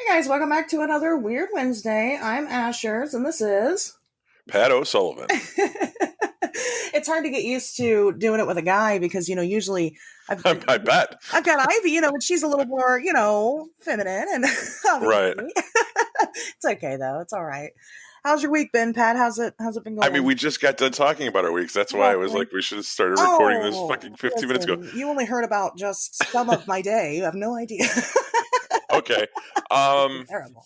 guys, welcome back to another Weird Wednesday. I'm Ashers, and this is Pat O'Sullivan. It's hard to get used to doing it with a guy because usually I bet. I've got Ivy, and she's a little more feminine, and Right. It's okay though. It's all right. How's your week been, Pat? How's it been going? I mean, we just got done talking about our weeks. That's why I was like, we should have started recording this fucking 15 minutes ago. You only heard about just some of my day. You have no idea. Okay. Terrible.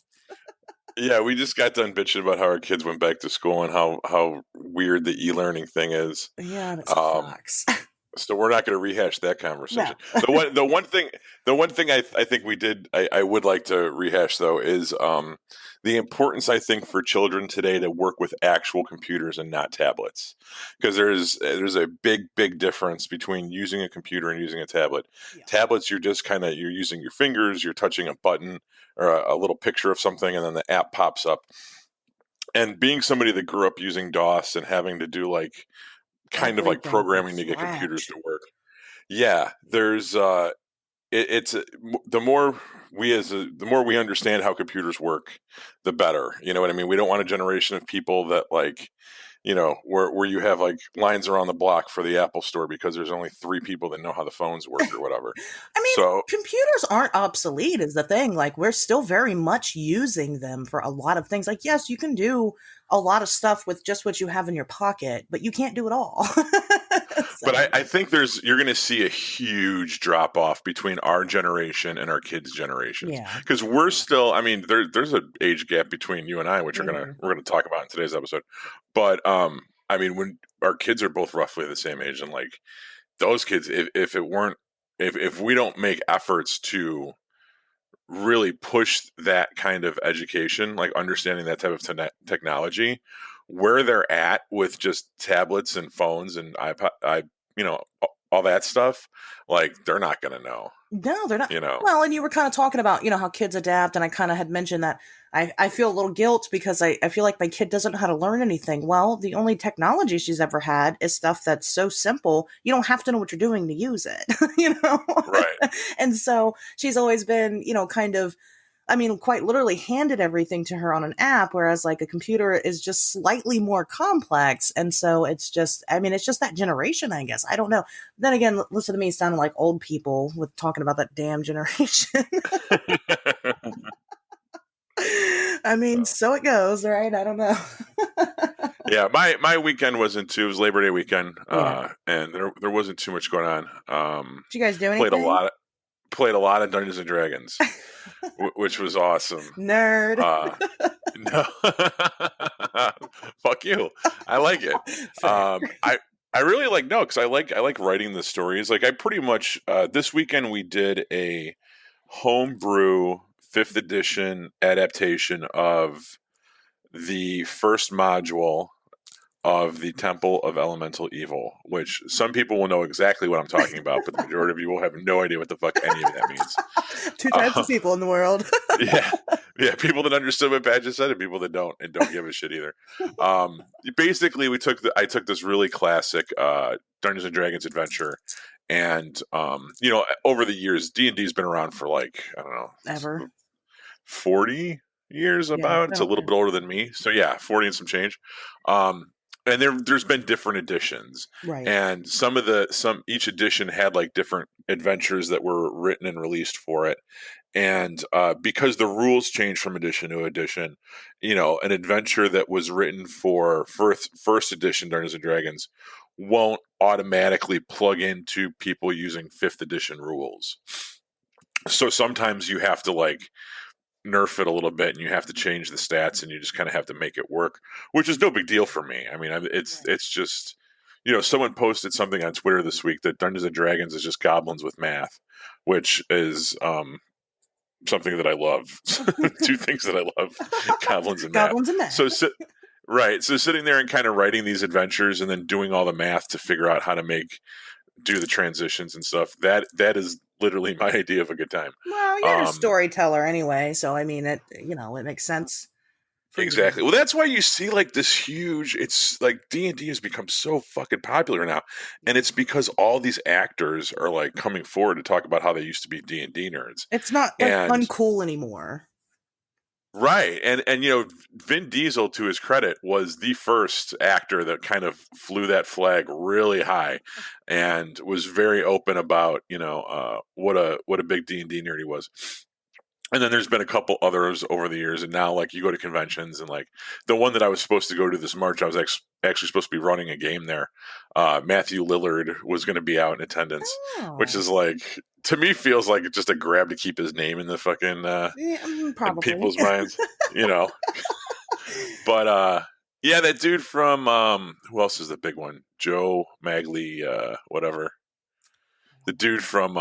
Yeah, we just got done bitching about how our kids went back to school and how weird the e-learning thing is. Yeah, that sucks. So we're not going to rehash that conversation. No. The one thing I think we did I would like to rehash though is the importance, I think, for children today to work with actual computers and not tablets, because there's a big difference between using a computer and using a tablet. Yeah. Tablets, you're just you're using your fingers, you're touching a button or a little picture of something, and then the app pops up. And being somebody that grew up using DOS and having to do kind of programming to get computers to work. Yeah, there's it's the more we understand how computers work, the better. You know what I mean? We don't want a generation of people that where you have lines around the block for the Apple store because there's only 3 people that know how the phones work or whatever. I mean, computers aren't obsolete is the thing. We're still very much using them for a lot of things. Yes, you can do a lot of stuff with just what you have in your pocket, but you can't do it all. But I think you're going to see a huge drop off between our generation and our kids' generations. Yeah. Because we're still, I mean, there's an age gap between you and I, which we're gonna talk about in today's episode. But I mean, when our kids are both roughly the same age, and those kids, if we don't make efforts to really push that kind of education, understanding that type of technology, where they're at with just tablets and phones and iPod, all that stuff, they're not going to know. No, they're not. Well, and you were kind of talking about, how kids adapt. And I kind of had mentioned that I feel a little guilt because I feel like my kid doesn't know how to learn anything. Well, the only technology she's ever had is stuff that's so simple. You don't have to know what you're doing to use it, Right. And so she's always been, quite literally handed everything to her on an app, whereas a computer is just slightly more complex. And so it's just that generation, I guess. I don't know. Then again, listen to me sounding like old people with talking about that damn generation. So it goes, right? I don't know. Yeah, my weekend wasn't too. It was Labor Day weekend, and there wasn't too much going on. Did you guys do anything? Played a lot of Dungeons and Dragons, which was awesome. Nerd. No, fuck you. I like it. I really because I like writing the stories. I pretty much this weekend we did a homebrew 5th edition adaptation of the first module of the Temple of Elemental Evil, which some people will know exactly what I'm talking about, but the majority of you will have no idea what the fuck any of that means. 2 types of people in the world. Yeah, people that understood what Pat just said and people that don't give a shit either. Basically, I took this really classic Dungeons and Dragons adventure, and over the years, D&D's been around for I don't know, ever 40 years about. It's a little bit older than me, so 40 and some change. And there's been different editions, right? And each edition had different adventures that were written and released for it. And because the rules change from edition to edition, an adventure that was written for first edition Dungeons and Dragons won't automatically plug into people using 5th edition rules. So sometimes you have to nerf it a little bit and you have to change the stats and you just kind of have to make it work, which is no big deal for me. I mean, it's just, someone posted something on Twitter this week that Dungeons and Dragons is just goblins with math, which is something that I love. 2 things that I love: goblins and math. So sitting there and kind of writing these adventures and then doing all the math to figure out how to do the transitions and stuff, that is literally my idea of a good time. Well, you're a storyteller anyway, so I mean, it makes sense. Exactly. Well, that's why you see this huge. It's D&D has become so fucking popular now, and it's because all these actors are coming forward to talk about how they used to be D&D nerds. It's not uncool anymore. Right. And you know, Vin Diesel, to his credit, was the first actor that kind of flew that flag really high and was very open about, you know, what a big D&D nerd he was. And then there's been a couple others over the years, and now like you go to conventions, and like the one that I was supposed to go to this March, I was actually supposed to be running a game there. Matthew Lillard was going to be out in attendance, which Oh, is like, to me, feels like just a grab to keep his name in the fucking yeah, in probably. people's minds, you know. But yeah, that dude from who else is the big one? Joe Magley, whatever. The dude from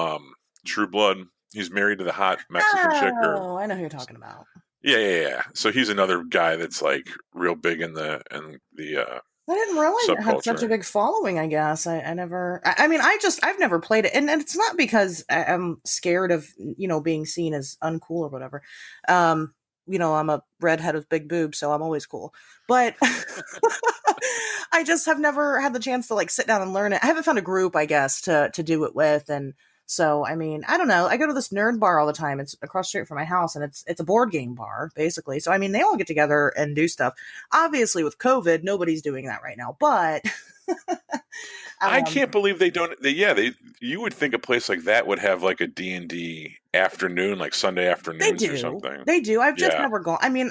True Blood. He's married to the hot Mexican chick, or Oh, I know who you're talking about. yeah. So he's another guy that's like real big in the I didn't realize it had such a subculture. big following, I guess. I never, I mean, I've never played it. And it's not because I'm scared of, being seen as uncool or whatever. Um, I'm a redhead with big boobs, so I'm always cool. But I just have never had the chance to like sit down and learn it. I haven't found a group, I guess, to do it with. And so, I mean, I don't know. I go to this nerd bar all the time. It's across the street from my house, and it's a board game bar, basically. So, I mean, they all get together and do stuff. Obviously, with COVID, nobody's doing that right now. But I um, can't believe they don't. They you would think a place like that would have like a D&D afternoon, like Sunday they afternoons or do. something. They do. I've just Yeah, never gone. I mean,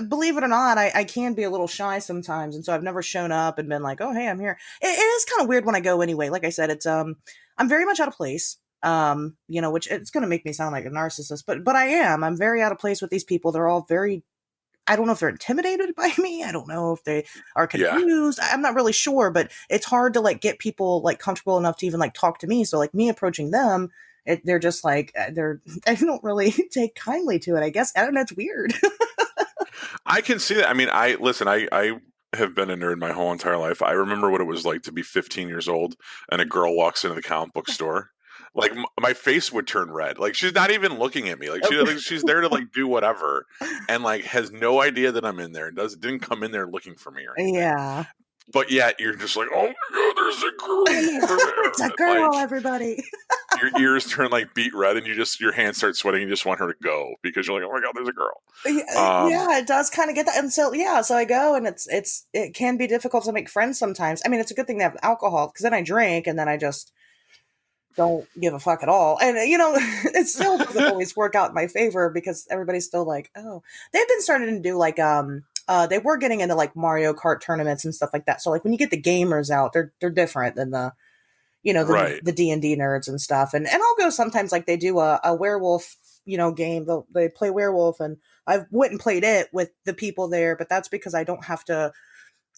believe it or not, I can be a little shy sometimes, and so I've never shown up and been like, "Oh, hey, I'm here." It is kind of weird when I go anyway. Like I said, I'm very much out of place. Which it's going to make me sound like a narcissist, but I am. I'm very out of place with these people. They're all very. I don't know if they're intimidated by me. I don't know if they are yeah. confused. I'm not really sure, but it's hard to like get people like comfortable enough to even like talk to me. So like me approaching them, they're just like I don't really take kindly to it. I guess I don't know. It's weird. I can see that. I mean, I have been a nerd my whole entire life. I remember what it was like to be 15 years old and a girl walks into the comic book store. Like my face would turn red. Like she's not even looking at me. Like she's there to like do whatever, and like has no idea that I'm in there. Didn't come in there looking for me or anything. Yeah, But yet you're just like, oh my god, there's a girl over there. it's a And, like girl. Everybody. your ears turn like beet red, and your hands start sweating. You just want her to go because you're like, oh my god, there's a girl. Yeah, it does kind of get that. And so yeah, so I go, and it can be difficult to make friends sometimes. I mean, it's a good thing to have alcohol because then I drink and then I just don't give a fuck at all. And it still doesn't always work out in my favor because everybody's still like, oh, they've been starting to do like they were getting into like Mario Kart tournaments and stuff like that. So like when you get the gamers out, they're different than Right. the D&D nerds and stuff. And I'll go sometimes like they do a werewolf, game. They play werewolf, and I went and played it with the people there, but that's because I don't have to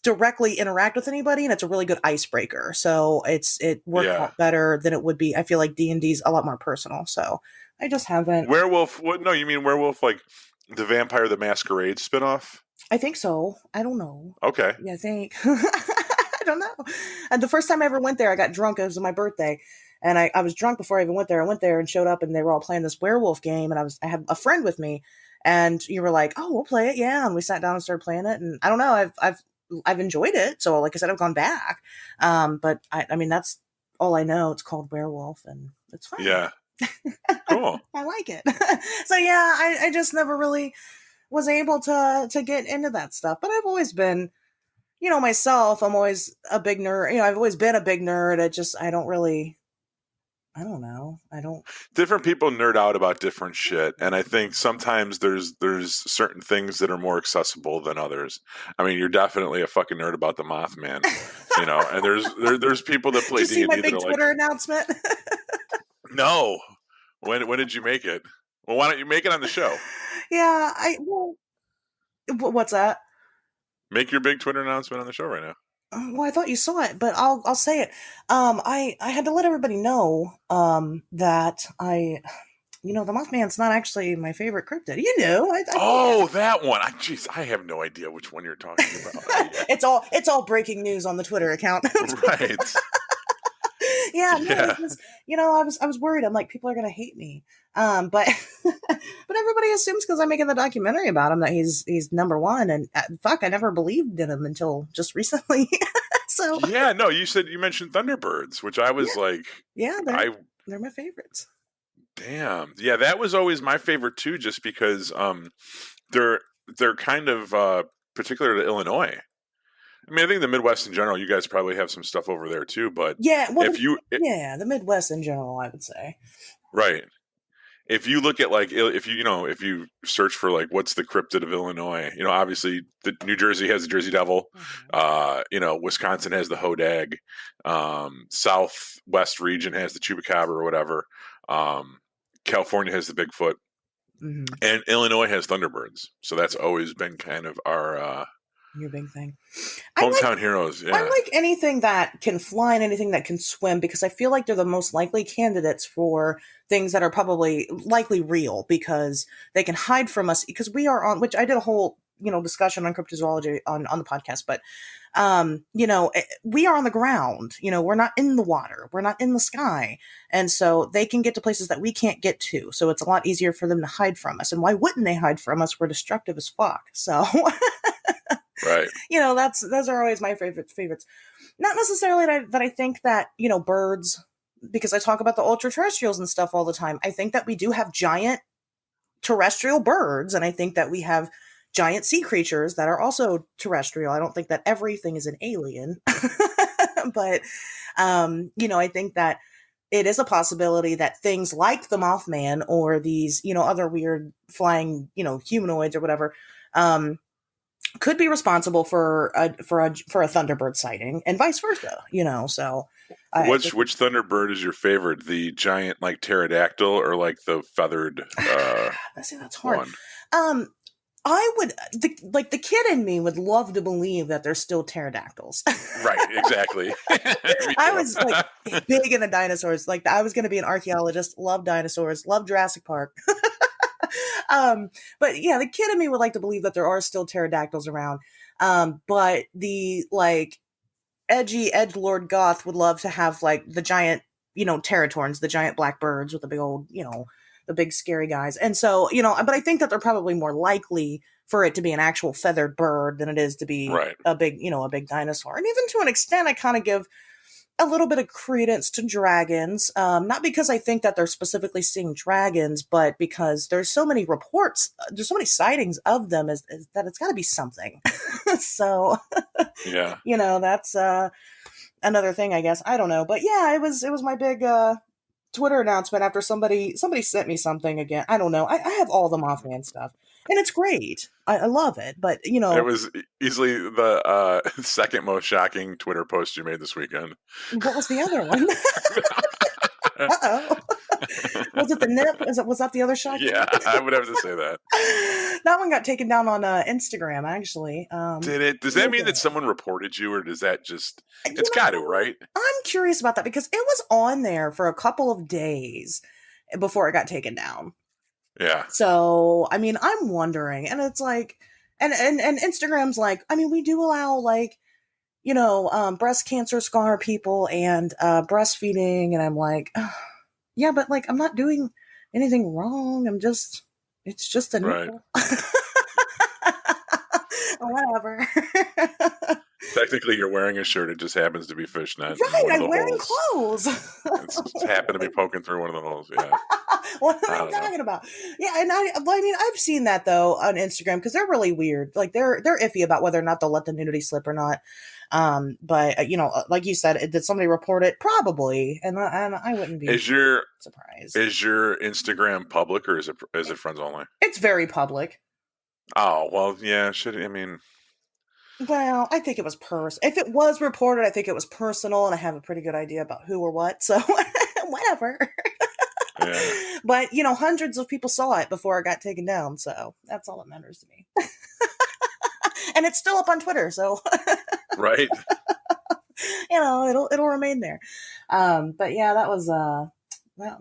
directly interact with anybody, and it's a really good icebreaker. So it works Yeah. out better than it would be. I feel like D&D's a lot more personal. So I just haven't. Werewolf. What? No, you mean werewolf like the Vampire the Masquerade spinoff? I think so. I don't know. Okay. Yeah, I think. I don't know. And the first time I ever went there, I got drunk. It was my birthday. And I was drunk before I even went there. I went there and showed up, and they were all playing this werewolf game. And I had a friend with me, and you were like, "Oh, we'll play it, yeah." And we sat down and started playing it. And I don't know, I've enjoyed it. So, like I said, I've gone back. But I mean, that's all I know. It's called Werewolf, and it's fun. Yeah. Cool. I like it. So yeah, I just never really was able to get into that stuff. But I've always been, myself. I'm always a big nerd. I've always been a big nerd. I don't really. I don't know. I don't. Different people nerd out about different shit, and I think sometimes there's certain things that are more accessible than others. I mean, you're definitely a fucking nerd about the Mothman, and there's people that Did play you see my D&D that big are like, Twitter announcement? no. When did you make it? Well, why don't you make it on the show? Yeah. What's that? Make your big Twitter announcement on the show right now. Well, I thought you saw it, but I'll say it. I had to let everybody know that the Mothman's not actually my favorite cryptid. You knew. I Oh, that one. Jeez, I have no idea which one you're talking about. it's all breaking news on the Twitter account. Right. Yeah, no, Yeah. because I was worried. I'm like, people are gonna hate me. But but everybody assumes because I'm making the documentary about him that he's number one, and fuck, I never believed in him until just recently. So Yeah, no, you mentioned Thunderbirds, which I was yeah, like, yeah, I they're my favorites. Damn. Yeah, that was always my favorite too, just because they're they're kind of particular to Illinois. I mean, I think the Midwest in general, you guys probably have some stuff over there too, but Yeah, well, if you yeah, the Midwest in general, I would say. right. If you look at like if you if you search for like what's the cryptid of Illinois, obviously the New Jersey has the Jersey Devil, Mhm. Wisconsin has the Hodag, Southwest region has the Chupacabra or whatever, California has the Bigfoot, Mm-hmm. and Illinois has Thunderbirds. So that's always been kind of our Your big thing. hometown heroes. I Yeah, like anything that can fly and anything that can swim because I feel like they're the most likely candidates for things that are probably likely real because they can hide from us because we are on, which I did a whole, discussion on cryptozoology on the podcast, but we are on the ground, we're not in the water, we're not in the sky. And so they can get to places that we can't get to. So it's a lot easier for them to hide from us. And why wouldn't they hide from us? We're destructive as fuck. So right. those are always my favorites. Not necessarily that I think that birds, because I talk about the ultra terrestrials and stuff all the time. I think that we do have giant terrestrial birds, and I think that we have giant sea creatures that are also terrestrial. I don't think that everything is an alien, but I think that it is a possibility that things like the Mothman or these other weird flying humanoids or whatever could be responsible for a Thunderbird sighting and vice versa, So I Which Thunderbird is your favorite? The giant like pterodactyl or like the feathered see, that's hard. one? I would the kid in me would love to believe that there's still pterodactyls. Right, exactly. I was like big into dinosaurs. Like I was going to be an archaeologist. Love dinosaurs. Love Jurassic Park. But yeah, the kid in me would like to believe that there are still pterodactyls around. But the like edgy edgelord goth would love to have like the giant, teratorns, the giant black birds with the big old, the big scary guys. And so, but I think that they're probably more likely for it to be an actual feathered bird than it is to be right. a big, a big dinosaur. And even to an extent, I kind of give a little bit of credence to dragons, not because I think that they're specifically seeing dragons, but because there's so many reports, there's so many sightings of them as that it's got to be something. So, yeah, that's another thing, I guess. I don't know, but yeah, it was my big Twitter announcement after somebody sent me something again. I don't know. I have all the Mothman stuff, and it's great. I love it, but it was easily the second most shocking Twitter post you made this weekend. What was the other one? Uh-oh. Was it the nip? Was that the other shocking? Yeah, I would have to say that. That one got taken down on Instagram, actually. Did it? Does that mean that someone reported you, or does that just? It's got to, right? I'm curious about that because it was on there for a couple of days before it got taken down. Yeah. So, I mean, I'm wondering, and it's like, and Instagram's like, I mean, we do allow like, breast cancer scar people and breastfeeding, and I'm like, yeah, but like, I'm not doing anything wrong. It's just a nipple. Right. Whatever. Technically, you're wearing a shirt. It just happens to be fishnet. Right, I'm wearing clothes. It's just happened to be poking through one of the holes. Yeah. What am I talking about? Yeah, and I mean, I've seen that though on Instagram because they're really weird. Like they're iffy about whether or not they'll let the nudity slip or not. But like you said, did somebody report it? Probably, and I wouldn't be surprised. Is your Instagram public or is it friends only? It's very public. Oh well, yeah. Well, I think it was if it was reported, I think it was personal, and I have a pretty good idea about who or what. So whatever. Yeah. But hundreds of people saw it before it got taken down, so that's all that matters to me. And it's still up on Twitter, so right. It'll remain there. But yeah, that was that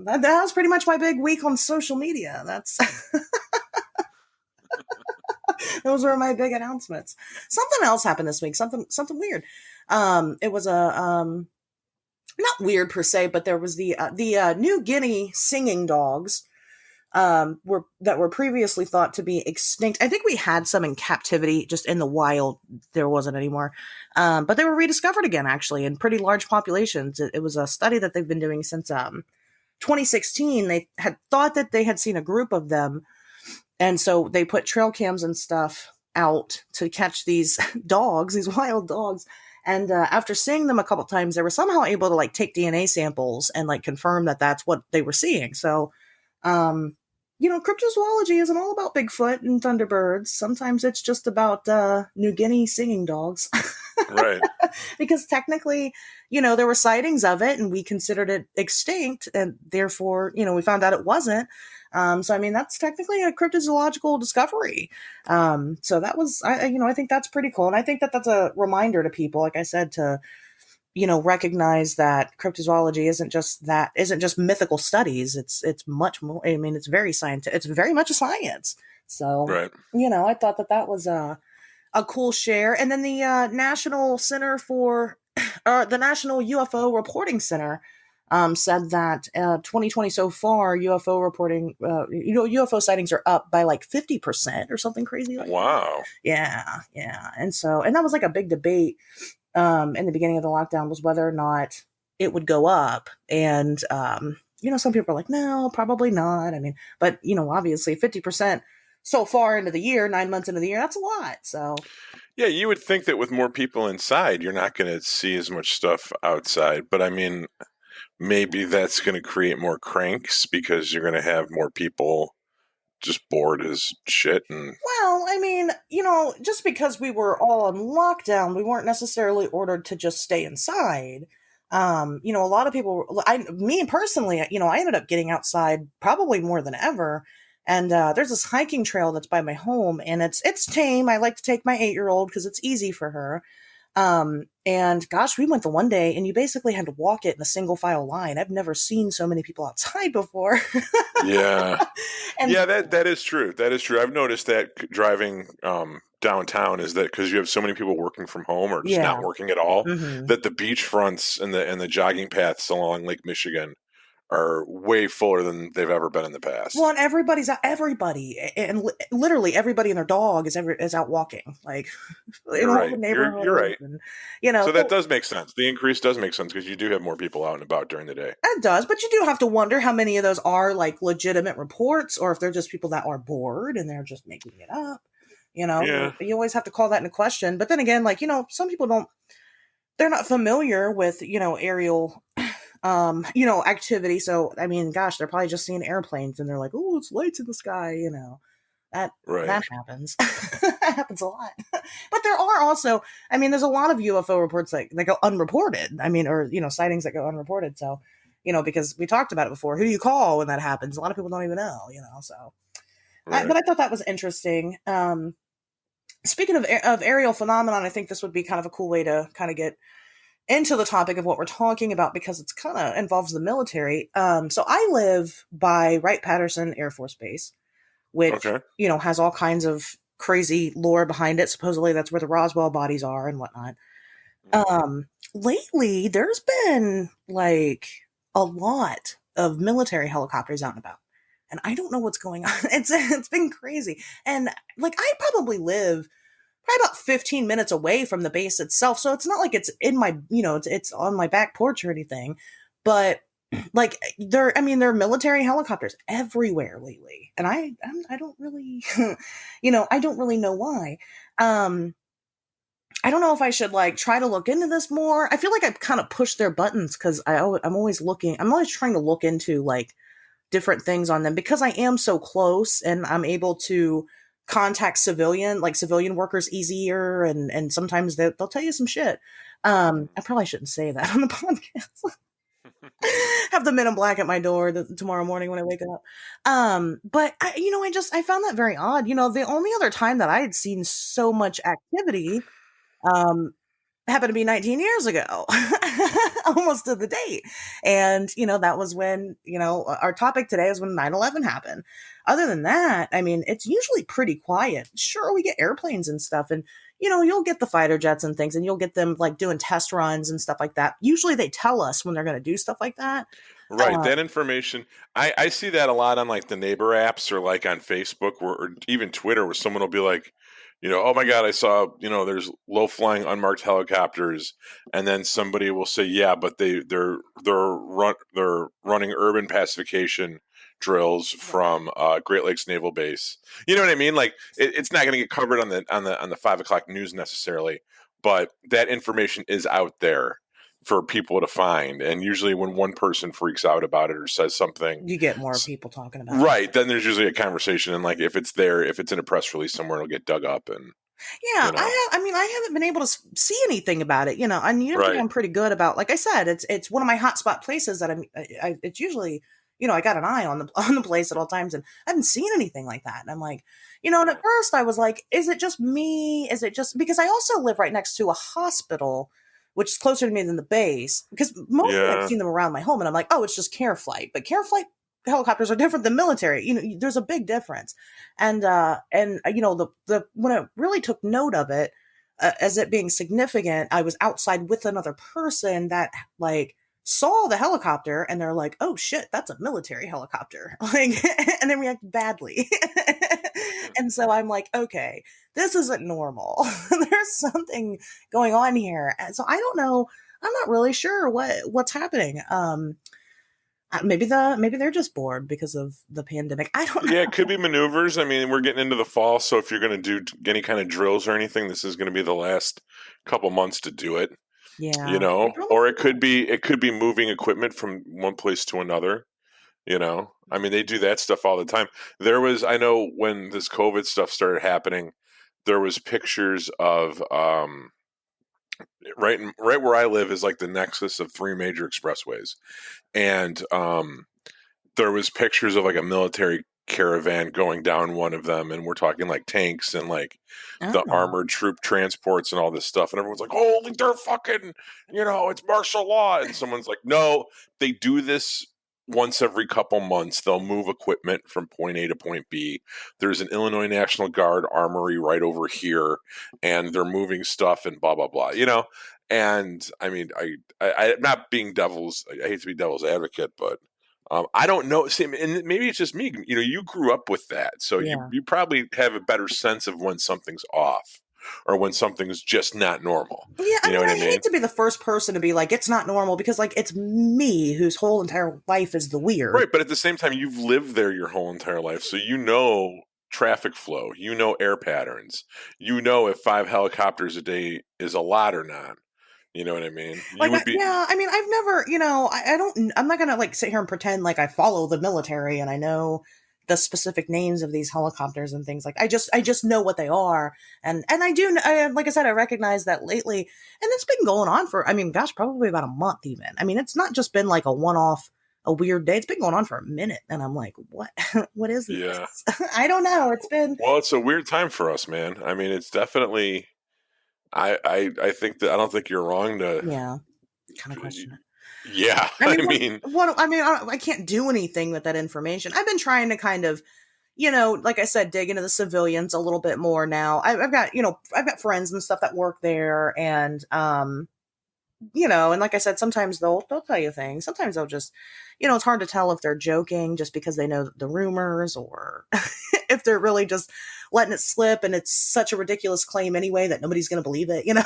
was pretty much my big week on social media. That's those were my big announcements. Something else happened this week. Something weird. It was not weird per se, but there was the New Guinea singing dogs were previously thought to be extinct. I think we had some in captivity, just in the wild. There wasn't anymore. But they were rediscovered again, actually, in pretty large populations. It was a study that they've been doing since 2016, they had thought that they had seen a group of them. And so they put trail cams and stuff out to catch these dogs, these wild dogs. And after seeing them a couple times, they were somehow able to like take DNA samples and like confirm that that's what they were seeing. So, um, cryptozoology isn't all about Bigfoot and Thunderbirds. Sometimes it's just about New Guinea singing dogs. Right. Because technically, there were sightings of it and we considered it extinct, and therefore, we found out it wasn't. So I mean, that's technically a cryptozoological discovery. So that was, I think that's pretty cool, and I think that that's a reminder to people, like I said, to recognize that cryptozoology isn't just mythical studies. It's much more. I mean, it's very scientific. It's very much a science. So Right. I thought that that was a cool share. And then the National Center for the National UFO Reporting Center said that 2020 so far, UFO reporting, UFO sightings are up by like 50% or something crazy like that. Wow. Yeah, yeah. And that was like a big debate in the beginning of the lockdown, was whether or not it would go up. And, some people are like, no, probably not. I mean, but, obviously 50% so far into the year, 9 months into the year, that's a lot. So, Yeah, you would think that with more people inside, you're not going to see as much stuff outside. But I mean, maybe that's going to create more cranks because you're going to have more people just bored as shit. And well, I mean, just because we were all on lockdown, we weren't necessarily ordered to just stay inside. A lot of people, me personally, I ended up getting outside probably more than ever. And there's this hiking trail that's by my home, and it's tame. I like to take my 8-year-old because it's easy for her. And gosh, we went the one day and you basically had to walk it in a single file line. I've never seen so many people outside before. yeah, And yeah, that is true. That is true. I've noticed that driving downtown is that because you have so many people working from home or just not yeah. working at all, Hmm. that the beach fronts and the jogging paths along Lake Michigan are way fuller than they've ever been in the Well, past. and everybody, and literally everybody and their dog is out walking, like in You're all right. the You're neighborhoods, right. and So that so does make sense. The increase does make sense because you do have more people out and about during the day. it does. But you do have to wonder how many of those are like legitimate reports, or if they're just people that are bored and they're just making it up. Yeah. You always have to call that into question. But then again, like some people don't, they're not familiar with aerial activity. So I mean, gosh, they're probably just seeing airplanes and they're like, oh, it's lights in the sky. That Right. that happens. That happens a lot. But there are also, I mean, there's a lot of UFO reports that go unreported. I mean, or sightings that go unreported. So because we talked about it before, who do you call when that happens? A lot of people don't even know. So Right. but I thought that was interesting. Speaking of aerial phenomenon, I think this would be kind of a cool way to kind of get into the topic of what we're talking about, because it's kind of involves the military. So I live by Wright-Patterson Air Force Base, which Okay. has all kinds of crazy lore behind it. Supposedly that's where the Roswell bodies are and whatnot. Mhm. Lately there's been like a lot of military helicopters out and about, and I don't know what's going on. It's been crazy, and like I probably live probably about 15 minutes away from the base itself. So it's not like it's in my, it's on my back porch or anything. But like there are military helicopters everywhere lately. And I don't really, I don't really know why. Um, I don't know if I should like try to look into this more. I feel like I've kind of pushed their buttons because I'm always looking, I'm always trying to look into like different things on them because I am so close and I'm able to contact civilian workers easier, and sometimes they'll tell you some shit. Mhm. I probably shouldn't say that on the podcast. Have the men in black at my door tomorrow morning when I wake up. But I found that very odd. The only other time that I had seen so much activity um happened to be 19 years ago, almost to the date. And, that was when, our topic today is when 9/11 happened. Other than that, I mean, it's usually pretty quiet. Sure, we get airplanes and stuff, and, you'll get the fighter jets and things, and you'll get them like doing test runs and stuff like that. Usually they tell us when they're going to do stuff like that. Right. Uh, That information, I see that a lot on like the neighbor apps or like on Facebook or even Twitter where someone will be like, Oh my God, I saw, there's low flying unmarked helicopters, and then somebody will say, yeah, but they're running urban pacification drills Right. from Great Lakes Naval Base. You know what I mean? Like it's not going to get covered on the 5 o'clock news necessarily, but that information is out there for people to find. And usually, when one person freaks out about it or says something, You get more people talking about it. right, then there's usually a conversation, and like if it's there, if it's in a press release somewhere, it'll get dug up, and Yeah, you know, I mean, I haven't been able to see anything about it, and usually right, I'm pretty good about, like I said, it's one of my hotspot places that it's usually, I got an eye on the on the place at all times, and I haven't seen anything like that. And I'm like, and at right, first I was like, is it just me? Is it just because I also live right next to a hospital, which is closer to me than the base? Because mostly I've yeah, seen them around my home, and I'm like, oh, it's just care flight, but care flight helicopters are different than military. There's a big difference. And the when I really took note of it, as it being significant, I was outside with another person that like saw the helicopter, and they're like, "Oh shit, that's a military helicopter!" Like, and they react badly. And so I'm like, "Okay, this isn't normal. There's something going on here." And so I don't know. I'm not really sure what's happening. Maybe they're just bored because of the pandemic. I don't yeah. It could know. be maneuvers. I mean, we're getting into the fall, so if you're going to do any kind of drills or anything, this is going to be the last couple months to do it. Yeah, it probably Or it could be moving equipment from one place to another. I mean, they do that stuff all the time. I know when this COVID stuff started happening, there was pictures of right where I live is like the nexus of three major expressways, and there was pictures of like a military caravan going down one of them, and we're talking like tanks and like the Oh, armored troop transports and all this stuff, and everyone's like, holy, they're fucking, it's martial law, and someone's like, no, they do this once every couple months. They'll move equipment from point A to point B. There's an Illinois National Guard armory right over here, and they're moving stuff and blah blah blah, and I mean, I'm not being I hate to be devil's advocate, but I don't know. See, and maybe it's just me. You grew up with that, so you yeah. you probably have a better sense of when something's off, or when something's just not normal. Yeah, I You know mean, what I I mean? hate to be the first person to be like, it's not normal because, like, it's me whose whole entire life is the weird. Right, but at the same time, you've lived there your whole entire life, so you know traffic flow, you know air patterns, you know if 5 helicopters a day is a lot or not. You know what I mean? You Like, would be yeah, I mean, I've never, I don't, I'm not gonna like sit here and pretend like I follow the military and I know the specific names of these helicopters and things. Like, I just know what they are, and like I said, I recognize that lately, and it's been going on for, I mean, gosh, probably about a month even. I mean, it's not just been like a one-off, a weird day. It's been going on for a minute, and I'm like, what, what is yeah. this? I don't know. It's been, Well, it's a weird time for us, man. I mean, it's definitely. I think that I don't think you're wrong to. yeah, kind of question it. Yeah, I I mean, mean, I mean, I can't do anything with that information. I've been trying to kind of, like I said, dig into the civilians a little bit more now. I've got, I've got friends and stuff that work there, and and like I said, sometimes they'll tell you things. Sometimes they'll just, it's hard to tell if they're joking just because they know the rumors, or if they're really just letting it slip, and it's such a ridiculous claim anyway that nobody's going to believe it. You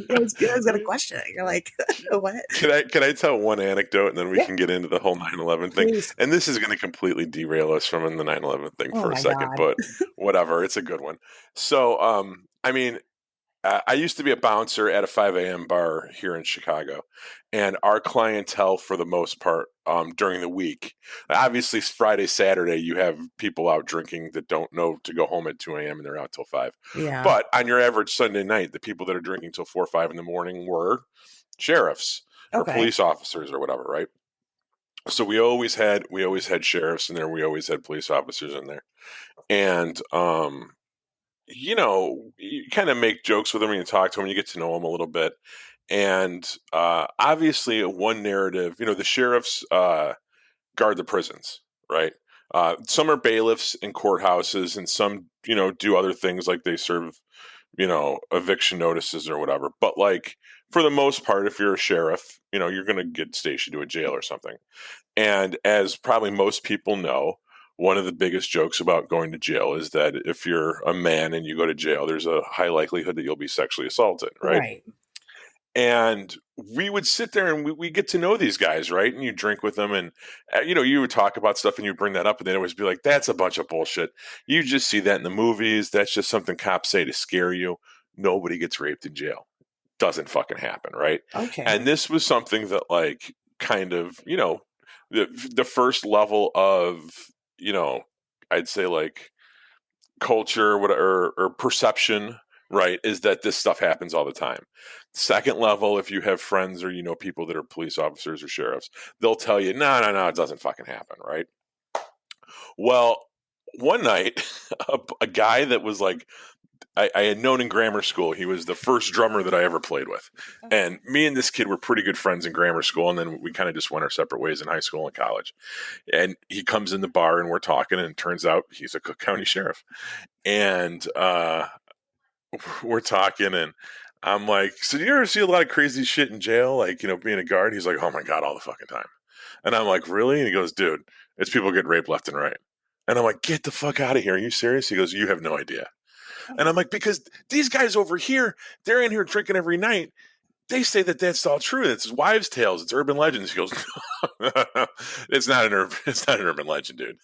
always got to question it. You're like, what? can I tell one anecdote and then we Yeah, can get into the whole 9/11 thing? please. And this is going to completely derail us from the 9/11 thing Oh for a my second, god. but whatever, it's a good one. So, I mean, I used to be a bouncer at a 5 a.m. bar here in Chicago, and our clientele, for the most part, during the week, obviously Friday, Saturday, you have people out drinking that don't know to go home at 2 a.m. and they're out till 5. Yeah. But on your average Sunday night, the people that are drinking till 4 or 5 in the morning were sheriffs or Okay. police officers or whatever, right? So we always had sheriffs in there, we always had police officers in there, and you kind of make jokes with them and you talk to them, you get to know them a little bit. And obviously, one narrative, the sheriffs guard the prisons, right? Some are bailiffs in courthouses, and some, do other things like they serve, eviction notices or whatever. But like for the most part, if you're a sheriff, you're going to get stationed to a jail or something. And as probably most people know, one of the biggest jokes about going to jail is that if you're a man and you go to jail, there's a high likelihood that you'll be sexually assaulted, right? Right. And we would sit there and we get to know these guys, right? And you drink with them, and you would talk about stuff, and you bring that up, and they'd always be like, "That's a bunch of bullshit. You just see that in the movies. That's just something cops say to scare you. Nobody gets raped in jail. Doesn't fucking happen, right?" Okay. And this was something that, like, kind of, the first level of, you know, I'd say, like, culture, or perception, right, is that this stuff happens all the time. Second level, if you have friends or people that are police officers or sheriffs, they'll tell you, no, no, no, it doesn't fucking happen, right? Well, one night, a guy that was like, I had known in grammar school. He was the first drummer that I ever played with. And me and this kid were pretty good friends in grammar school. And then we kind of just went our separate ways in high school and college. And he comes in the bar and we're talking, and it turns out he's a Cook County sheriff. And we're talking, and I'm like, "So do you ever see a lot of crazy shit in jail, like, being a guard?" He's like, "Oh my God, all the fucking time." And I'm like, "Really?" And he goes, "Dude, it's people getting raped left and right." And I'm like, "Get the fuck out of here. Are you serious?" He goes, "You have no idea." And I'm like, "Because these guys over here, they're in here drinking every night. They say that that's all true. It's wives' tales. It's urban legends." He goes, it's not an urban legend, dude."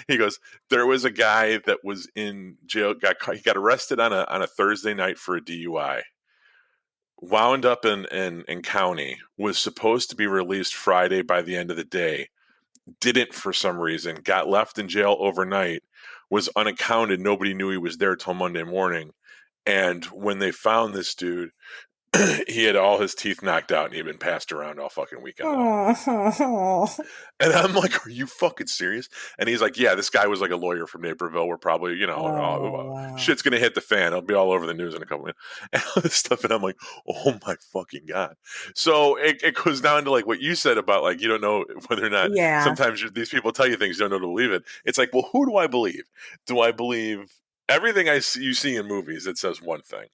He goes, "There was a guy that was in jail, he got arrested on a Thursday night for a DUI, wound up in county, was supposed to be released Friday by the end of the day, didn't for some reason, got left in jail overnight, was unaccounted. Nobody knew he was there till Monday morning. And when they found this dude, he had all his teeth knocked out and he'd been passed around all fucking weekend long." Oh. And I'm like, "Are you fucking serious?" And he's like, "Yeah, this guy was like a lawyer from Naperville. We're probably, Oh, wow. shit's gonna hit the fan. It'll be all over the news in a couple minutes," and all this stuff. And I'm like, "Oh my fucking God." So it goes down to like what you said about, like, you don't know whether or not Yeah. sometimes these people tell you things, you don't know to believe it. It's like, well, who do I believe? Do I believe everything you see in movies that says one thing?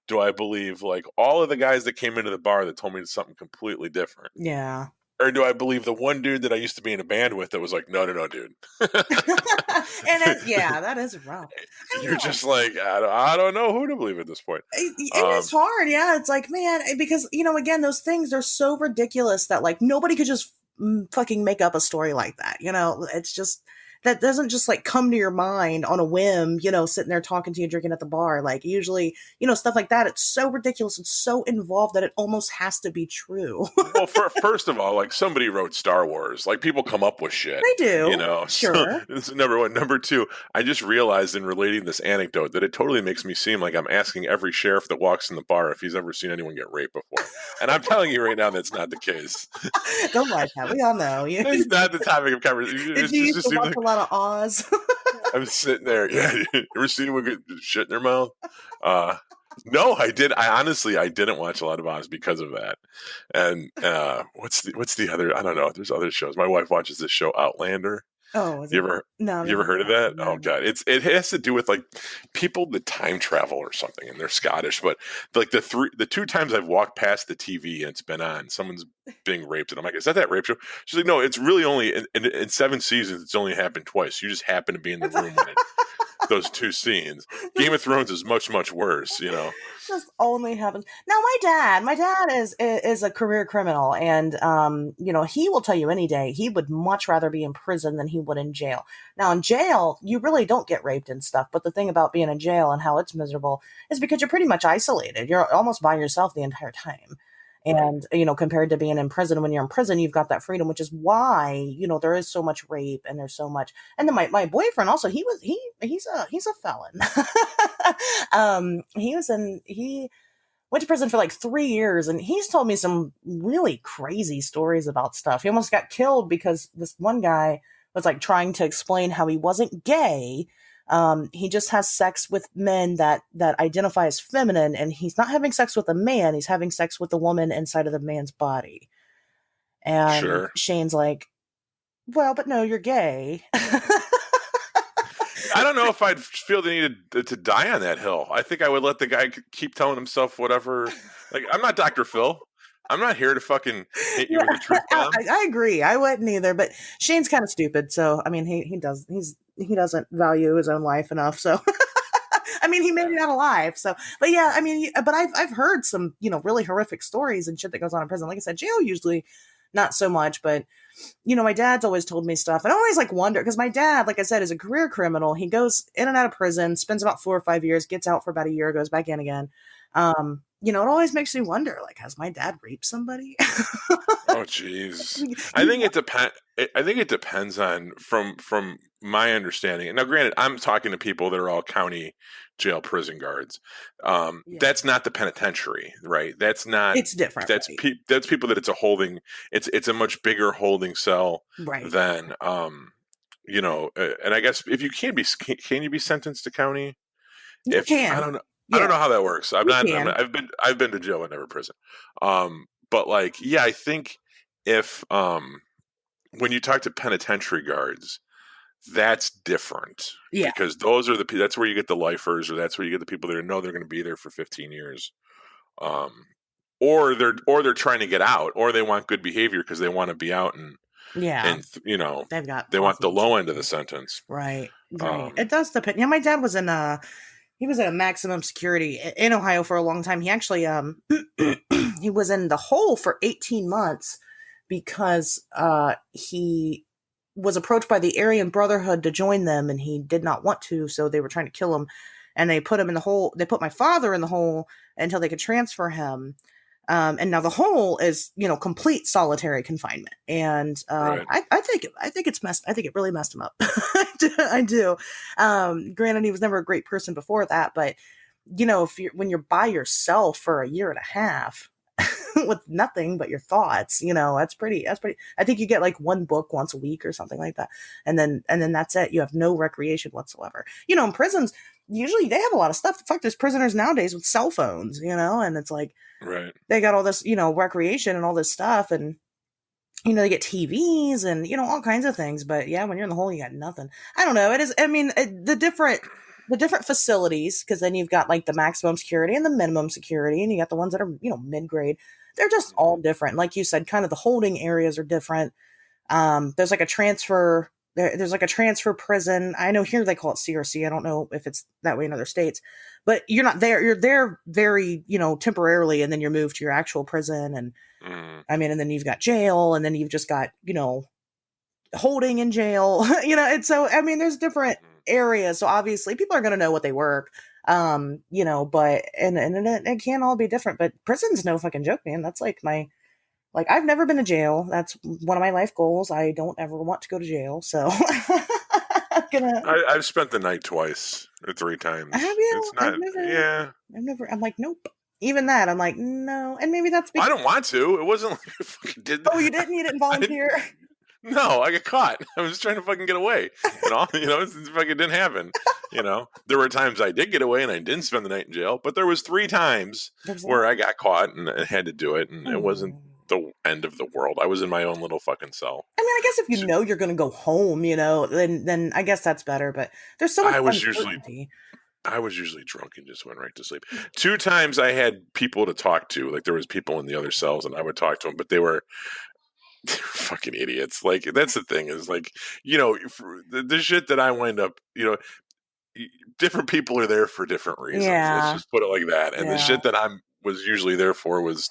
Do I believe like all of the guys that came into the bar that told me something completely different? Yeah. Or do I believe the one dude that I used to be in a band with that was like, "No, no, no, dude." And yeah, that is rough. I You're don't know. just like, I don't know who to believe at this point. And it's hard, yeah. It's like, man, because again, those things are so ridiculous that like nobody could just fucking make up a story like that. It's just that doesn't just like come to your mind on a whim. Sitting there talking to you, drinking at the bar. Like usually, stuff like that. It's so ridiculous and so involved that it almost has to be true. Well, first of all, like, somebody wrote Star Wars. Like, people come up with shit, They do, So sure. this is number one. Number two, I just realized in relating this anecdote that it totally makes me seem like I'm asking every sheriff that walks in the bar if he's ever seen anyone get raped before. And I'm telling you right now, that's not the case. Don't like that. We all know. It's not the topic of conversation. Did It you just, used just to seems watch like a lot of Oz? I'm sitting there. Yeah, you ever seen anyone get shit in their mouth? Uh, no, I did. I didn't watch a lot of Oz because of that. And what's the other? I don't know. There's other shows. My wife watches this show Outlander. Oh, is You it? ever No, I've you ever never heard heard of that. that? Oh No. God, it has to do with like people that time travel or something, and they're Scottish. But like the two times I've walked past the TV and it's been on, someone's being raped, and I'm like, "Is that rape show?" She's like, "No, it's really only in 7 seasons. It's only happened twice. You just happen to be in the room when those two scenes. Game of Thrones is much, much worse, you know." Just only happens. Now, my dad is a career criminal, and he will tell you any day he would much rather be in prison than he would in jail. Now, in jail, you really don't get raped and stuff. But the thing about being in jail and how it's miserable is because you're pretty much isolated. You're almost by yourself the entire time. Right. And compared to being in prison, when you're in prison, you've got that freedom, which is why there is so much rape and there's so much. And then my boyfriend also, he's a felon. He went to prison for like 3 years, and he's told me some really crazy stories about stuff. He almost got killed because this one guy was like trying to explain how he wasn't gay. He just has sex with men that identify as feminine, and he's not having sex with a man. He's having sex with the woman inside of the man's body. And Sure. Shane's like, well, but no, you're gay. I don't know if I'd feel the need to die on that hill. I think I would let the guy keep telling himself whatever. Like, I'm not Dr. Phil. I'm not here to fucking hit you Yeah, with a truth bomb. I agree. I wouldn't either, but Shane's kind of stupid. So I mean, he doesn't value his own life enough. So I mean, he made Yeah. it out alive. So, but yeah, I mean, but I've heard some really horrific stories and shit that goes on in prison. Like I said, jail usually not so much, but my dad's always told me stuff. And I always like wonder because my dad, like I said, is a career criminal. He goes in and out of prison, spends about 4 or 5 years, gets out for about a year, goes back in again. It always makes me wonder, like, has my dad raped somebody? Oh, jeez. I You think know? it depend. I think it depends on from my understanding. Now, granted, I'm talking to people that are all county jail prison guards. Yeah, That's not the penitentiary, right? That's not. it's different, right? That's people that it's a holding. It's a much bigger holding cell Right. than And I guess if you can you be sentenced to county? You If I can. don't know. I Yeah, don't know how that works. I'm you not. can. I've been to jail but never prison. But like, yeah, I think if when you talk to penitentiary guards, that's different Yeah, because those are that's where you get the lifers, or that's where you get the people that know they're going to be there for 15 years. Um, or they're trying to get out, or they want good behavior because they want to be out yeah. and They've got they want the possible low end of the chances. sentence. Right, right. Um, It does depend. Yeah, my dad was in he was at a maximum security in Ohio for a long time. He actually he was in the hole for 18 months because he was approached by the Aryan Brotherhood to join them and he did not want to, so they were trying to kill him and they put him in the hole. They put my father in the hole until they could transfer him. And now the hole is, complete solitary confinement. And right. I think it's messed. I think it really messed him up. I do. Granted, he was never a great person before that, but if when you're by yourself for a year and a half with nothing but your thoughts, that's pretty. I think you get like one book once a week or something like that, and then that's it. You have no recreation whatsoever. In prisons, usually they have a lot of stuff. Fuck, there's prisoners nowadays with cell phones, and it's like Right. they got all this, recreation and all this stuff, and they get TVs and all kinds of things. But yeah, when you're in the hole, you got nothing. I don't know. It is. I mean, the different facilities, because then you've got like the maximum security and the minimum security, and you got the ones that are mid grade. They're just all different. Like you said, kind of the holding areas are different. There's like a transfer. There's like a transfer prison. I know here they call it CRC. I don't know if it's that way in other states, but you're not there. You're there very, temporarily, and then you're moved to your actual prison. And Mm, I mean, and then you've got jail, and then you've just got, holding in jail. And so I mean, there's different mhm. areas. So obviously, people are going to know what they work. But and it can all be different. But prison's no fucking joke, man. That's like like I've never been to jail. That's one of my life goals. I don't ever want to go to jail. So I'm gonna. I've spent the night twice or three Have times. you? It's not. Yeah. I've never. I'm like, nope. Even that, I'm like, no. And maybe that's I because. don't want to. It wasn't like I fucking did. Oh, you didn't. You didn't I didn't. volunteer. No, I got caught. I was trying to fucking get away. It fucking didn't happen. There were times I did get away and I didn't spend the night in jail, but there was three times There's a lot. where I got caught and I had to do it, and it wasn't Oh. the end of the world. I was in my own little fucking cell. I mean, I guess if you So know you're gonna go home, then I guess that's better. But there's so much I was usually uncertainty. I was usually drunk and just went right to sleep. Two times I had people to talk to. Like there was people in the other cells, and I would talk to them, but they're fucking idiots. Like that's the thing is like the shit that I wind up different people are there for different reasons. Let's Yeah, just put it like that. And the yeah, shit that I was usually there for was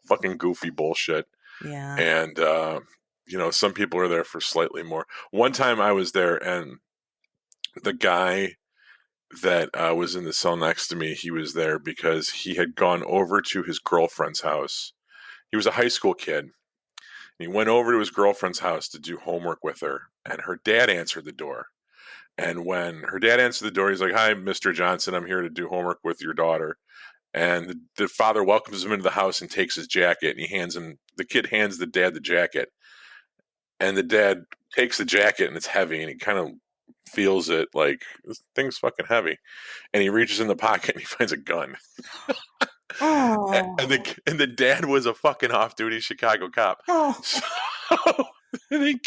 fucking goofy bullshit. yeah. And some people are there for slightly more. One time I was there, and the guy that was in the cell next to me, he was there because he had gone over to his girlfriend's house. He was a high school kid. He went over to his girlfriend's house to do homework with her, and her dad answered the door. And when her dad answered the door, he's like, "Hi, Mr. Johnson. I'm here to do homework with your daughter." And the father welcomes him into the house and takes his jacket, and the kid hands the dad the jacket. And the dad takes the jacket, and it's heavy, and he kind of feels it like, this thing's fucking heavy. And he reaches in the pocket and he finds a gun. Oh, And the dad was a fucking off duty Chicago cop. oh, So, and he,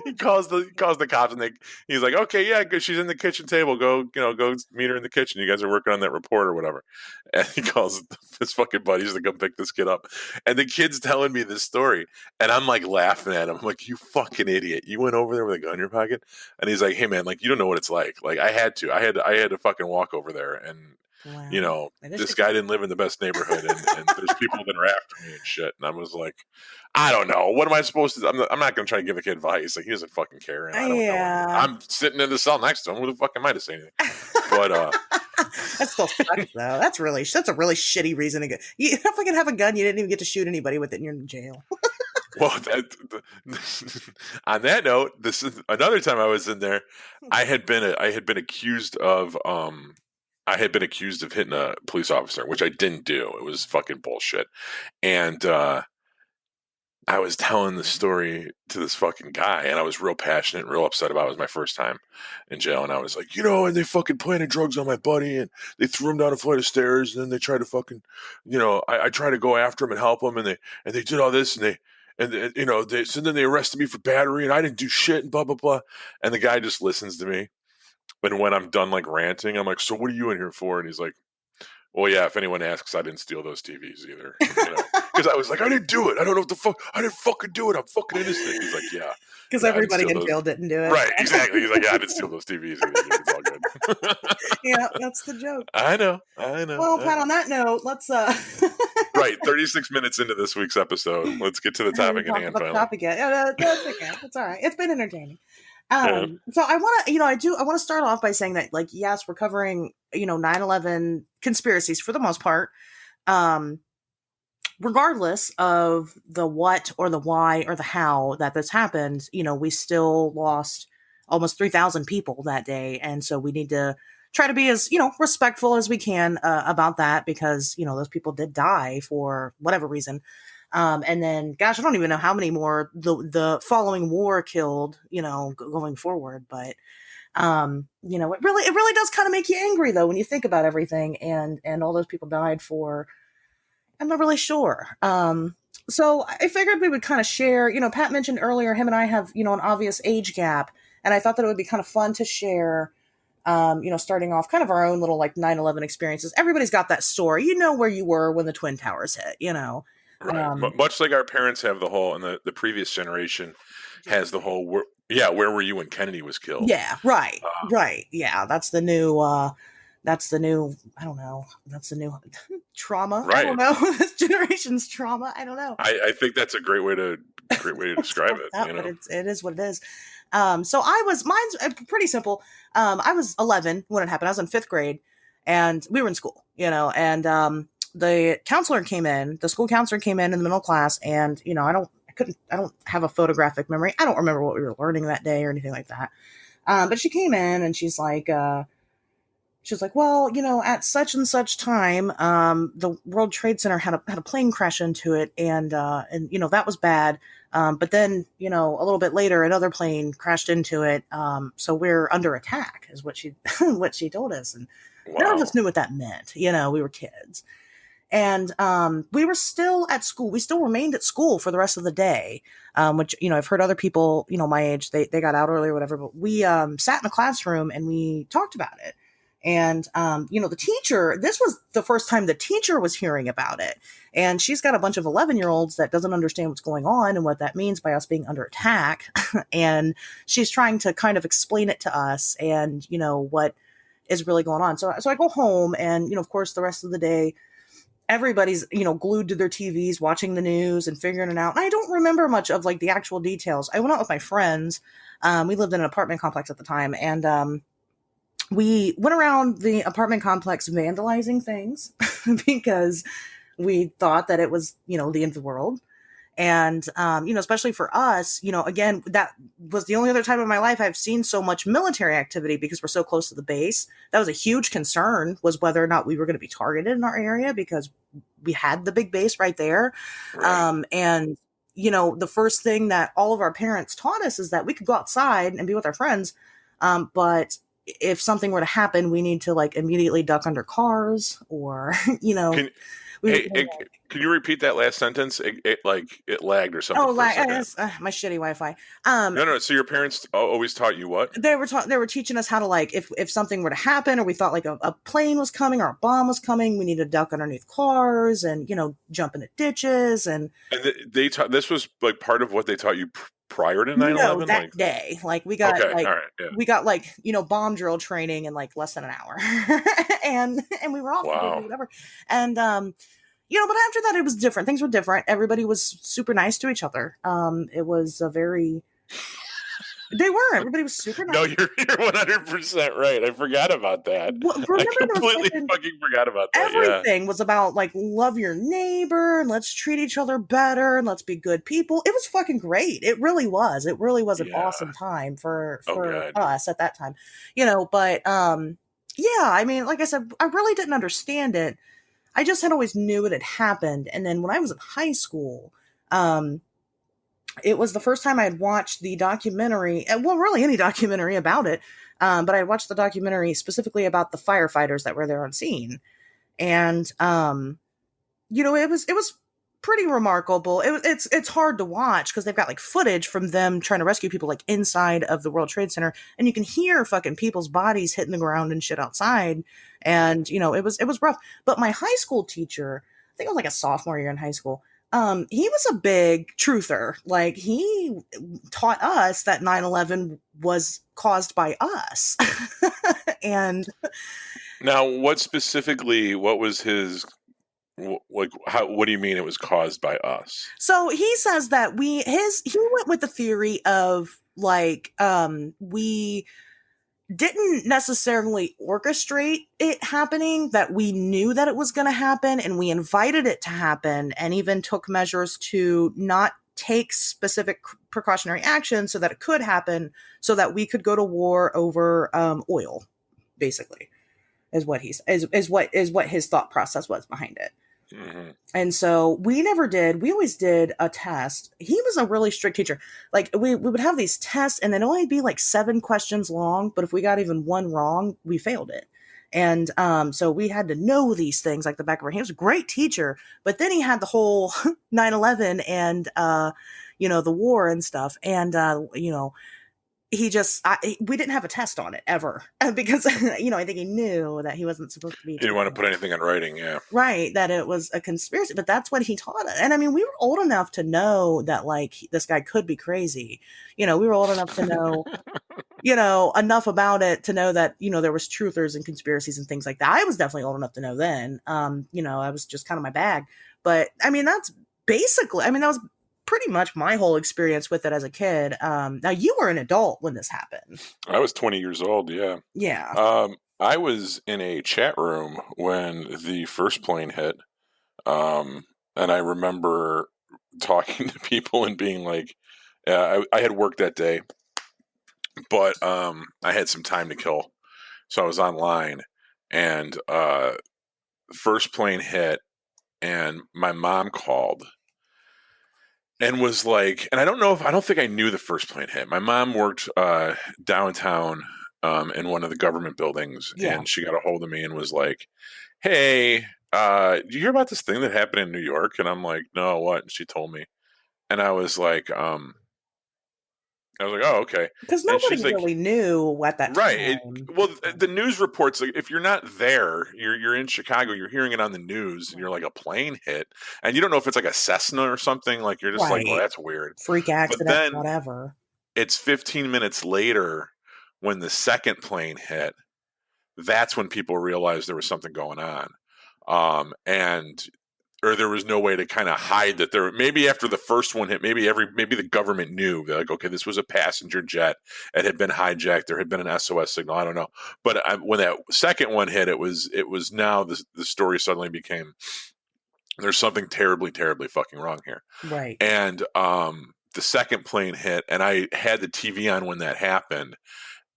he calls the cops, and he's like, okay, yeah, good. She's in the kitchen table. Go meet her in the kitchen. You guys are working on that report or whatever. And he calls his fucking buddies to come pick this kid up. And the kid's telling me this story, and I'm like laughing at him. I'm like, you fucking idiot! You went over there with a gun in your pocket. And he's like, hey man, like you don't know what it's like. Like I had to fucking walk over there, and Wow. this guy didn't live in the best neighborhood, and there's people that are after me and shit. And I was like, I don't know. What am I supposed to do? I'm not going to try to give the kid advice. Like, he doesn't fucking care, and I don't know anything. Yeah. I'm sitting in the cell next to him. Who the fuck am I to say anything? But, That still sucks, though. That's a really shitty reason to get. You fucking have a gun. You didn't even get to shoot anybody with it, and you're in jail. well, on that note, this is another time I was in there. I had been accused of hitting a police officer, which I didn't do. It was fucking bullshit. And I was telling the story to this fucking guy, and I was real passionate and real upset about it. It was my first time in jail, and I was like, and they fucking planted drugs on my buddy, and they threw him down a flight of stairs, and then they tried to fucking, I tried to go after him and help him, and they did all this, so then they arrested me for battery, and I didn't do shit, and blah blah blah. And the guy just listens to me, and when I'm done like ranting, I'm like, so what are you in here for? And he's like, well, yeah, if anyone asks, I didn't steal those TVs either. Because I was like, I didn't do it. I don't know what the fuck. I didn't fucking do it. I'm fucking innocent. He's like, yeah. Because Yeah, everybody in jail didn't do it. Right, exactly. He's like, yeah, I didn't steal those TVs either. It's all good. Yeah, that's the joke. I know. Well, Pat, on that note, let's Right, 36 minutes into this week's episode. Let's get to the topic at hand. Topic yet. Yeah, that's okay. It's all right. It's been entertaining. So I want to, I want to start off by saying that, like, yes, we're covering, 9/11 conspiracies for the most part. Regardless of the what or the why or the how that this happened, we still lost almost 3,000 people that day. And so we need to try to be as, respectful as we can about that, because, those people did die for whatever reason. And then, gosh, I don't even know how many more the following war killed, going forward. But, it really does kind of make you angry, though, when you think about everything and all those people died for. I'm not really sure. So I figured we would kind of share, Pat mentioned earlier, him and I have, an obvious age gap. And I thought that it would be kind of fun to share, starting off kind of our own little like 9/11 experiences. Everybody's got that story. You know where you were when the Twin Towers hit, Right. Much like our parents have the whole, and the previous generation has the whole, where were you when Kennedy was killed? Yeah, right. Right. Yeah, that's the new, I don't know. That's the new trauma. Right. I don't know. This generation's trauma. I don't know. I think that's a great way to describe it. But it is what it is. So mine's pretty simple. I was 11 when it happened. I was in 5th grade, and we were in school, and the school counselor came in the middle class, and, I don't have a photographic memory. I don't remember what we were learning that day or anything like that. But she came in and she's like, well, at such and such time, the World Trade Center had a plane crash into it, and that was bad. But then, a little bit later, another plane crashed into it. So we're under attack, is what she what she told us, and none of us knew what that meant. We were kids, and we were still at school. We still remained at school for the rest of the day, which I've heard other people, my age, they got out early or whatever. But we sat in the classroom and we talked about it. And, the teacher, this was the first time the teacher was hearing about it. And she's got a bunch of 11-year-olds that doesn't understand what's going on and what that means by us being under attack. And she's trying to kind of explain it to us and, what is really going on. So I go home and, of course, the rest of the day, everybody's, glued to their TVs, watching the news and figuring it out. And I don't remember much of like the actual details. I went out with my friends. We lived in an apartment complex at the time. And, we went around the apartment complex vandalizing things because we thought that it was, the end of the world. And, especially for us, again, that was the only other time in my life I've seen so much military activity because we're so close to the base. That was a huge concern, was whether or not we were going to be targeted in our area because we had the big base right there. Right. And, the first thing that all of our parents taught us is that we could go outside and be with our friends. But if something were to happen, we need to like immediately duck under cars or, We Hey, were like, can you repeat that last sentence? It lagged or something oh, for a like second. my shitty Wi-Fi. Um, No, no. So your parents always taught you what? they were teaching us how to, like, if something were to happen, or we thought like a plane was coming or a bomb was coming, we needed to duck underneath cars and, jump into ditches. And And they taught this was like part of what they taught you prior to nine no, eleven. that Like, day, like okay, all right, yeah. we got like, bomb drill training in like less than an hour. And we were off to go do Wow. whatever. And but after that it was different. Things were different. Everybody was super nice to each other. It was a very they were. Everybody was super No, nice. you're 100% right. I forgot about that. I Remember those completely fucking fucking forgot about that. Yeah. everything was about, like, love your neighbor and let's treat each other better and let's be good people. It was fucking great. It really was. It really was an Yeah. awesome time Oh for god. us at that time. But yeah, I mean, like I said, I really didn't understand it. I just had always knew it had happened. And then when I was in high school, um it was the first time I had watched the documentary, well, really any documentary about it. But I watched the documentary specifically about the firefighters that were there on scene. And it was pretty remarkable. It's hard to watch because they've got like footage from them trying to rescue people like inside of the World Trade Center, and you can hear fucking people's bodies hitting the ground and shit outside. And it was rough. But my high school teacher, I think it was like a sophomore year in high school, he was a big truther. Like, he taught us that 9/11 was caused by us. And Now, what was his like how what do you mean it was caused by us? so he says that he went with the theory of, like, we didn't necessarily orchestrate it happening, that we knew that it was going to happen and we invited it to happen, and even took measures to not take specific precautionary action so that it could happen, so that we could go to war over oil, basically, is what his thought process was behind it. Hmm. And so we never did. We always did a test. He was a really strict teacher. Like, we would have these tests, and they'd only be like 7 questions long. But if we got even one wrong, we failed it. And so we had to know these things like the back of our hand. He was a great teacher, but then he had the whole 9/11 and the war and stuff. And we didn't have a test on it ever because I think he knew that he wasn't supposed to be You didn't want to teaching put us. anything in writing, yeah. Right, that it was a conspiracy, but that's what he taught us. And I mean, we were old enough to know that, like, this guy could be crazy. We were old enough to know, enough about it to know that, there was truthers and conspiracies and things like that. I was definitely old enough to know then. I was just kind of my bag. But I mean, that was pretty much my whole experience with it as a kid. Now you were an adult when this happened. I was 20 years old, yeah. Yeah. I was in a chat room when the first plane hit. And I remember talking to people and being like, I had work that day, but I had some time to kill. So I was online, and first plane hit, and my mom called and was like, and I don't think I knew the first plane hit. My mom worked downtown in one of the government buildings, Yeah. and she got a hold of me and was like, hey, did you hear about this thing that happened in New York? And I'm like, no, what? And she told me. And I was like, oh, okay. Because And nobody she's like, really knew at that right. time. Well, the news reports, like, if you're not there, you're in Chicago, you're hearing it on the news, and you're like, a plane hit, and you don't know if it's like a Cessna or something. Like, you're just like, well, Right. that's weird. Freak But accident, then whatever. it's 15 minutes later when the second plane hit. That's when people realized there was something going on. And or there was no way to kind of hide that there. Maybe after the first one hit, maybe the government knew. They're like, okay, this was a passenger jet. It had been hijacked. There had been an SOS signal. I don't know, but when that second one hit, it was now the story suddenly became there's something terribly, terribly fucking wrong here. Right. And the second plane hit, and I had the TV on when that happened,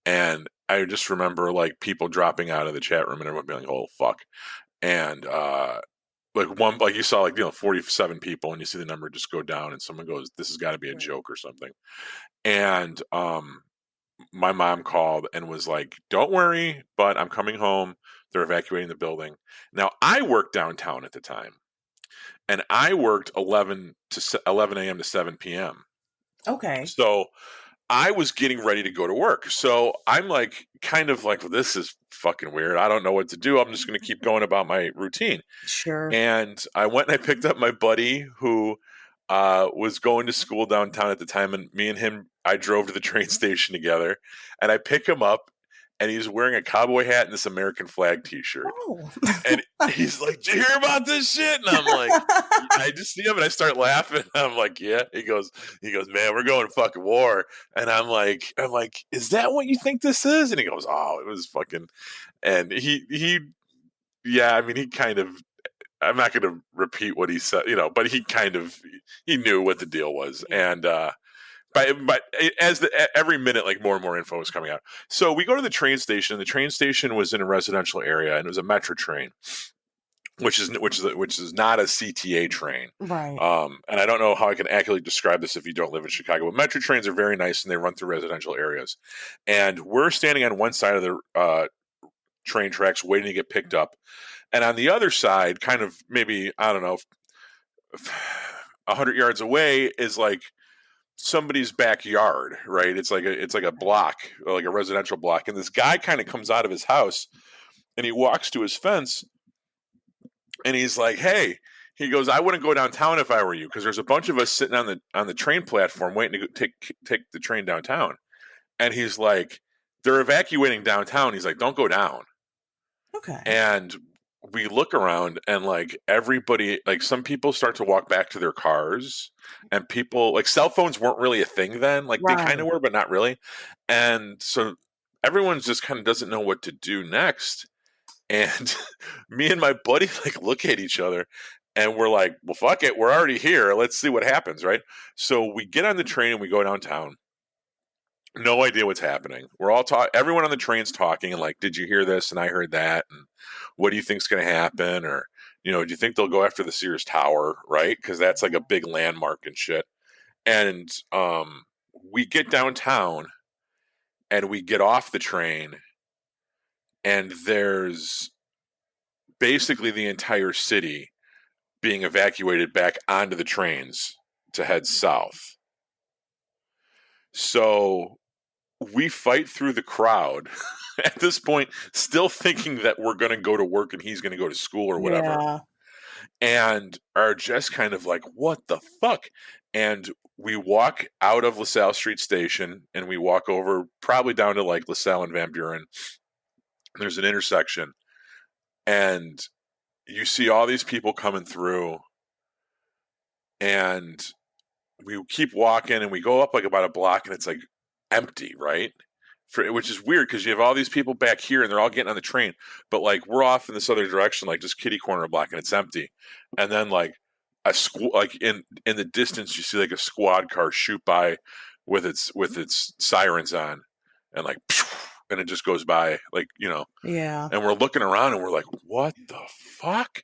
and I just remember like people dropping out of the chat room and everyone being like, "Oh fuck!" And like you saw 47 people, and you see the number just go down, and someone goes, "This has got to be a Right. joke or something." And my mom called and was like, "Don't worry, but I'm coming home. They're evacuating the building." Now I worked downtown at the time, and I worked 11 a.m. to 7 p.m. Okay. So I was getting ready to go to work. So I'm like, kind of like, well, this is fucking weird. I don't know what to do. I'm just going to keep going about my routine. Sure. And I went and I picked up my buddy who was going to school downtown at the time. And me and him, I drove to the train station together. And I pick him up, and he's wearing a cowboy hat and this American flag t shirt. Oh. And he's like, "Did you hear about this shit?" And I'm like, I just see him and I start laughing. I'm like, "Yeah." He goes, "Man, we're going to fucking war." And I'm like, "Is that what you think this is?" And he goes, "Oh, it was fucking." And yeah, I mean, he kind of. I'm not going to repeat what he said, but he knew what the deal was, Yeah. and but as every minute, like more and more info was coming out. So we go to the train station. The train station was in a residential area, and it was a metro train, which is not a CTA train. Right. And I don't know how I can accurately describe this if you don't live in Chicago, but metro trains are very nice and they run through residential areas. And we're standing on one side of the train tracks waiting to get picked up, and on the other side, kind of maybe I don't know, 100 yards away is like somebody's backyard, right? It's like a block, like a residential block, and this guy kind of comes out of his house and he walks to his fence and he's like, "Hey," he goes, "I wouldn't go downtown if I were you, because there's a bunch of us sitting on the train platform waiting to take the train downtown." And he's like, "They're evacuating downtown." He's like, "Don't go down." Okay. And we look around and like everybody, like some people start to walk back to their cars, and people, like, cell phones weren't really a thing then, like they kind of Right. were but not really. And so everyone's just kind of doesn't know what to do next. And me and my buddy like look at each other and we're like, well, fuck it, we're already here, let's see what happens, right? So we get on the train and we go downtown. No idea what's happening. We're all talking. Everyone on the train's talking and like, "Did you hear this?" And I heard that. And what do you think's going to happen? Or, do you think they'll go after the Sears Tower, right? Because that's like a big landmark and shit. And we get downtown and we get off the train, and there's basically the entire city being evacuated back onto the trains to head south. So we fight through the crowd at this point, still thinking that we're going to go to work and he's going to go to school or whatever, Yeah. and are just kind of like, what the fuck? And we walk out of LaSalle Street Station and we walk over probably down to like LaSalle and Van Buren. There's an intersection, and you see all these people coming through, and we keep walking and we go up like about a block and it's like empty, right? Which is weird because you have all these people back here and they're all getting on the train, but like we're off in this other direction, like just kitty corner block, and it's empty. And then like like in the distance, you see like a squad car shoot by with its sirens on, and like, and it just goes by, like, Yeah. and we're looking around and we're like, what the fuck?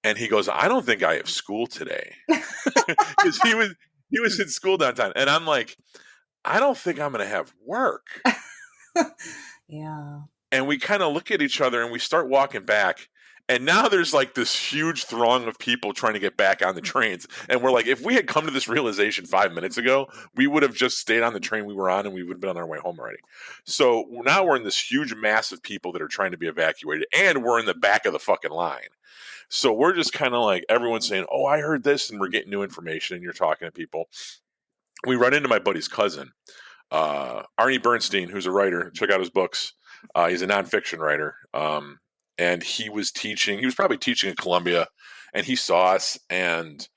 And he goes, "I don't think I have school today," because he was in school downtown, and I'm like, "I don't think I'm going to have work." Yeah. And we kind of look at each other and we start walking back. And now there's like this huge throng of people trying to get back on the trains. And we're like, if we had come to this realization 5 minutes ago, we would have just stayed on the train we were on and we would have been on our way home already. So now we're in this huge mass of people that are trying to be evacuated, and we're in the back of the fucking line. So we're just kind of like, everyone's saying, "Oh, I heard this," and we're getting new information, and you're talking to people. We run into my buddy's cousin, Arnie Bernstein, who's a writer. Check out his books. He's a nonfiction writer. And he was probably teaching at Columbia, and he saw us, and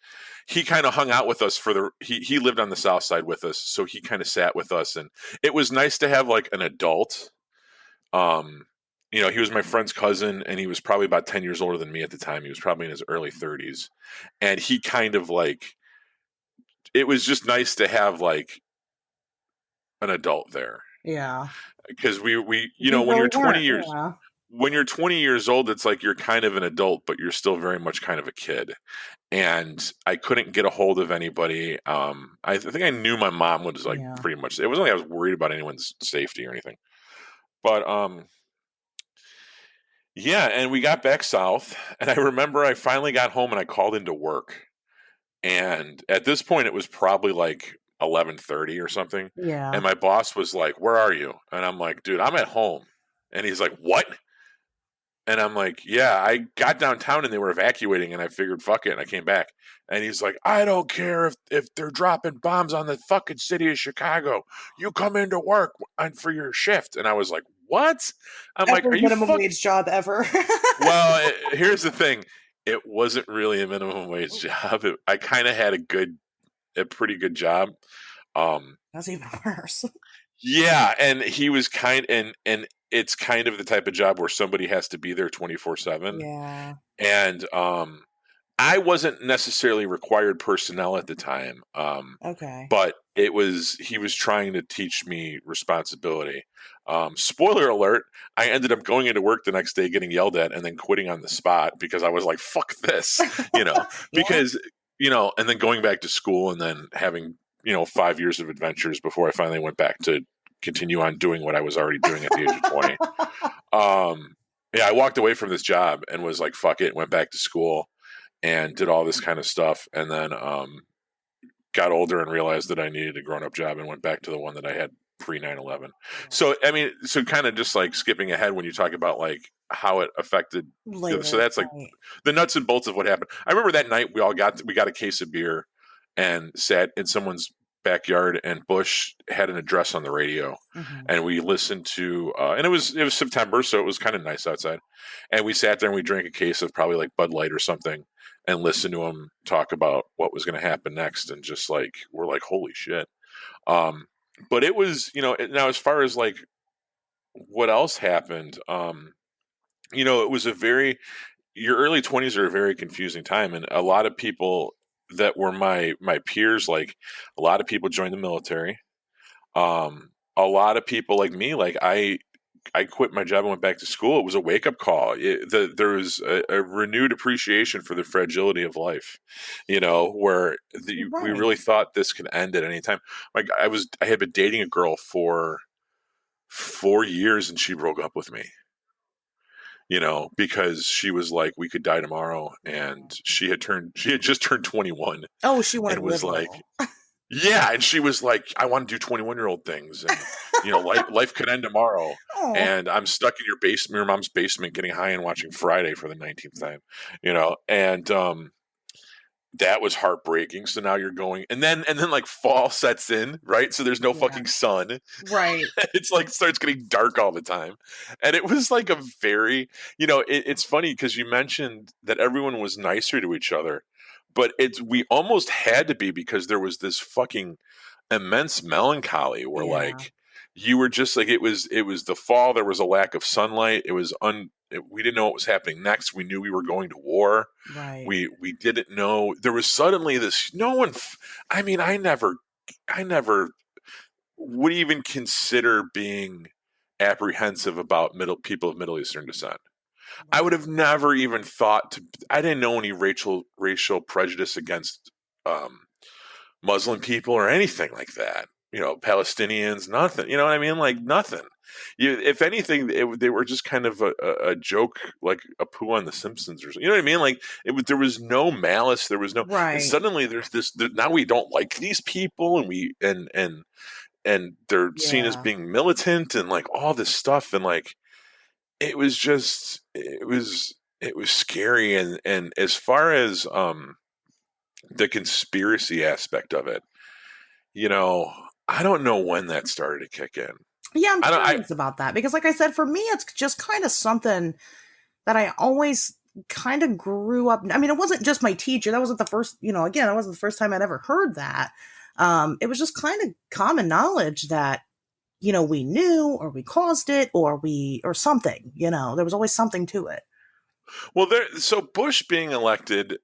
he kind of hung out with us he lived on the South Side with us. So he kind of sat with us, and it was nice to have like an adult. He was my friend's cousin, and he was probably about 10 years older than me at the time. He was probably in his early 30s. And he kind of like, it was just nice to have like an adult there. Yeah. Because we You when you're really 20 weren't. years Yeah. when you're 20 years old, it's like you're kind of an adult, but you're still very much kind of a kid. And I couldn't get a hold of anybody. I think I knew my mom was like Yeah. pretty much. It wasn't like I was worried about anyone's safety or anything. But Yeah, and we got back south, and I remember I finally got home and I called into work. And at this point, it was probably like 11:30 or something. And Yeah. my boss was like, "Where are you?" And I'm like, "Dude, I'm at home." And he's like, "What?" And I'm like, "Yeah, I got downtown and they were evacuating, and I figured, fuck it, and I came back." And he's like, "I don't care if they're dropping bombs on the fucking city of Chicago. You come into work for your shift." And I was like, "What?" I'm like, Every "Are you minimum fuck?" wage job ever. Well, here's the thing. It wasn't really a minimum wage job. I kind of had a pretty good job. Um, That's even worse. yeah, and he was and it's kind of the type of job where somebody has to be there 24/7. Yeah. And I wasn't necessarily required personnel at the time. Okay. But he was trying to teach me responsibility. Spoiler alert, I ended up going into work the next day getting yelled at and then quitting on the spot because I was like, fuck this, you know, Yeah. because, and then going back to school and then having, 5 years of adventures before I finally went back to continue on doing what I was already doing at the age of 20. Um, yeah, I walked away from this job and was like, fuck it, went back to school and did all this kind of stuff. And then, got older and realized that I needed a grown up job and went back to the one that I had pre 9/11. Yeah. So, I mean, so kind of just like skipping ahead when you talk about like how it affected. So Later. that's like Right. the nuts and bolts of what happened. I remember that night we got a case of beer and sat in someone's backyard and Bush had an address on the radio Hmm. and we listened to and it was September so it was kind of nice outside and we sat there and we drank a case of probably like Bud Light or something and listened to him talk about what was going to happen next and just like we're like holy shit. um but it was now as far as like what else happened, it was a very your early 20s are a very confusing time and a lot of people that were my peers, like a lot of people joined the military. A lot of people like me, like I quit my job and went back to school. It was a wake up call. There was a renewed appreciation for the fragility of life, where we Right. really thought this could end at any time. Like I had been dating a girl for 4 years and she broke up with me, because she was like, we could die tomorrow. And Yeah. she had just turned 21 Oh, she wanted and to was live a like, little. yeah. And she was like, I want to do 21-year-old things. And, life could end tomorrow. Oh. And I'm stuck in your mom's basement, getting high and watching Friday for the 19th time, and, that was heartbreaking. So now you're going, and then like fall sets in, right? So there's no Yeah. fucking sun. Right. It's like starts getting dark all the time. And it was like a very, it's funny because you mentioned that everyone was nicer to each other, but we almost had to be because there was this fucking immense melancholy where Yeah. like you were just like it was the fall, there was a lack of sunlight, we didn't know what was happening next. We knew we were going to war. Right. We didn't know there was suddenly this no one I mean I never would even consider being apprehensive about middle people of Middle Eastern descent. I would Right. have never even thought to. I didn't know any racial prejudice against um, Muslim people or anything like that. Palestinians, nothing. You know what I mean? Like nothing. If anything, they were just kind of a joke, like a poo on The Simpsons or something. You know what I mean? Like there was no malice. There was no, and Right. suddenly there's this. Now we don't like these people, and and they're seen as Yeah. being militant and like all this stuff, and like it was scary. And as far as the conspiracy aspect of it, you know, I don't know when that started to kick in. Yeah, I'm I don't. I curious about that because, like I said, for me, it's just kind of something that I always kind of grew up. I mean, it wasn't just my teacher. That wasn't the first, again, that wasn't the first time I'd ever heard that. It was just kind of common knowledge that, we knew or we caused it or something, there was always something to it. well, so Bush being elected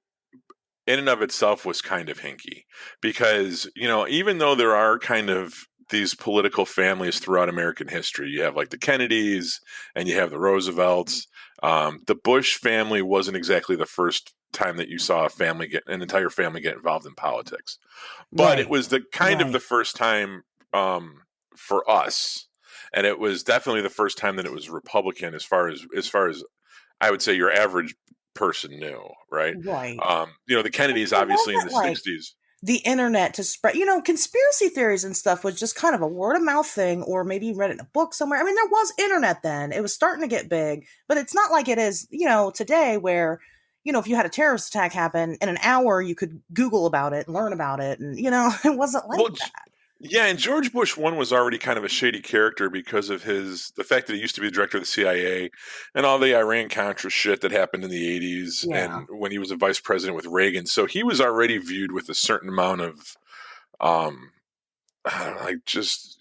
in and of itself was kind of hinky because even though there are kind of these political families throughout American history, you have like the Kennedys and you have the Roosevelts. The Bush family wasn't exactly the first time that you saw an entire family get involved in politics, but it Right. was the kind of the Right. first time for us. and it was definitely the first time that it was Republican as far as I would say your average person knew, right? Right. The Kennedys It obviously in the wasn't like '60s. the internet to spread, conspiracy theories and stuff was just kind of a word of mouth thing, or maybe you read it in a book somewhere. I mean, there was internet then. It was starting to get big, but it's not like it is, today where, if you had a terrorist attack happen in an hour, you could Google about it and learn about it. And, it wasn't like Well, that. yeah, and George Bush one was already kind of a shady character because of the fact that he used to be the director of the CIA and all the Iran Contra shit that happened in the '80s Yeah. and when he was a vice president with Reagan. So he was already viewed with a certain amount of um I don't know, like just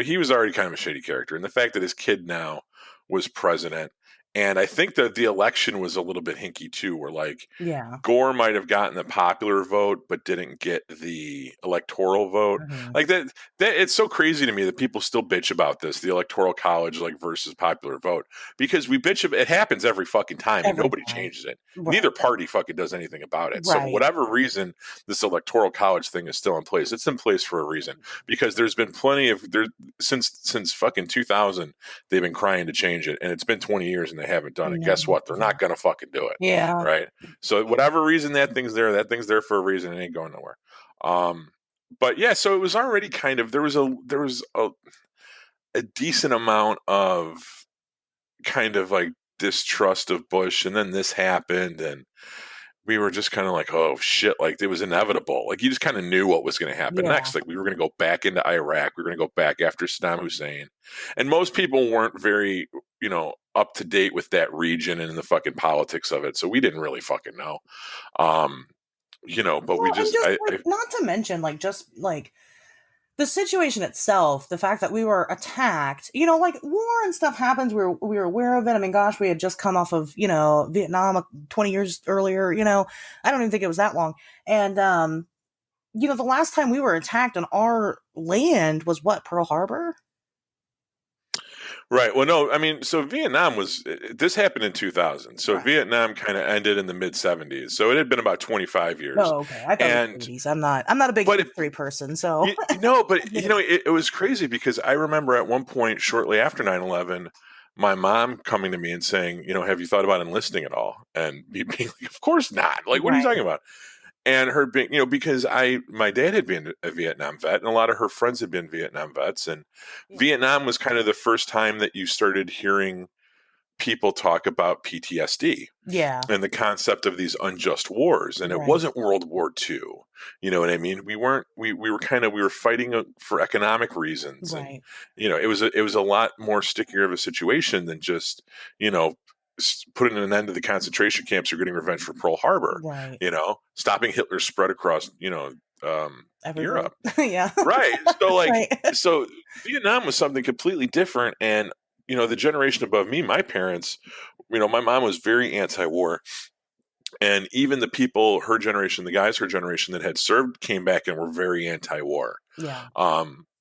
he was already kind of a shady character, and the fact that his kid now was president, and I think that the election was a little bit hinky too, where like Yeah. Gore might have gotten the popular vote but didn't get the electoral vote. Hmm. Like that it's so crazy to me that people still bitch about this, the electoral college like versus popular vote. Because we bitch it happens every fucking time and Every nobody time. changes it. Right. Neither party fucking does anything about it. So for Right. whatever reason, this electoral college thing is still in place. It's in place for a reason. Because there's been plenty of there since fucking 2000 they've been crying to change it, and it's been 20 years and they haven't done it. Guess what? They're not gonna fucking do it. Yeah. Right. So whatever reason that thing's there for a reason. It ain't going nowhere. Um, but yeah, so it was already kind of there was a decent amount of kind of like distrust of Bush, and then this happened, and we were just kind of like, oh shit, like it was inevitable. Like you just kind of knew what was going to happen Yeah. next. Like we were going to go back into Iraq. We were going to go back after Saddam Hussein, and most people weren't very up to date with that region and the fucking politics of it, so we didn't really fucking know. Um, but we Well, and just just I like, not to mention, like, just like the situation itself, the fact that we were attacked, like war and stuff happens. We were aware of it. I mean, gosh, we had just come off of, Vietnam 20 years earlier, I don't even think it was that long. And, the last time we were attacked on our land was what, Pearl Harbor? Right. Well, no, I mean, so Vietnam this happened in 2000. So Right. Vietnam kind of ended in the mid 70s. So it had been about 25 years. Oh, okay. I thought it was And, 80s. I'm not a big but history person, so. but it was crazy because I remember at one point shortly after 9/11, my mom coming to me and saying, have you thought about enlisting at all? And me being like, of course not. Like, what are you Right. talking about? And her being, because my dad had been a Vietnam vet, and a lot of her friends had been Vietnam vets, and Yeah. Vietnam was kind of the first time that you started hearing people talk about PTSD Yeah. and the concept of these unjust wars. And it Right. wasn't World War II. You know what I mean? We were fighting for economic reasons, and Right. it was a lot more stickier of a situation than just you know putting an end to the concentration camps or getting revenge for Pearl Harbor. Right. Stopping Hitler's spread across Everywhere. Europe. Yeah. Right. So like Right. so Vietnam was something completely different, and the generation above me, my parents, my mom was very anti-war, and even the people her generation, the guys her generation that had served came back and were very anti-war. Yeah.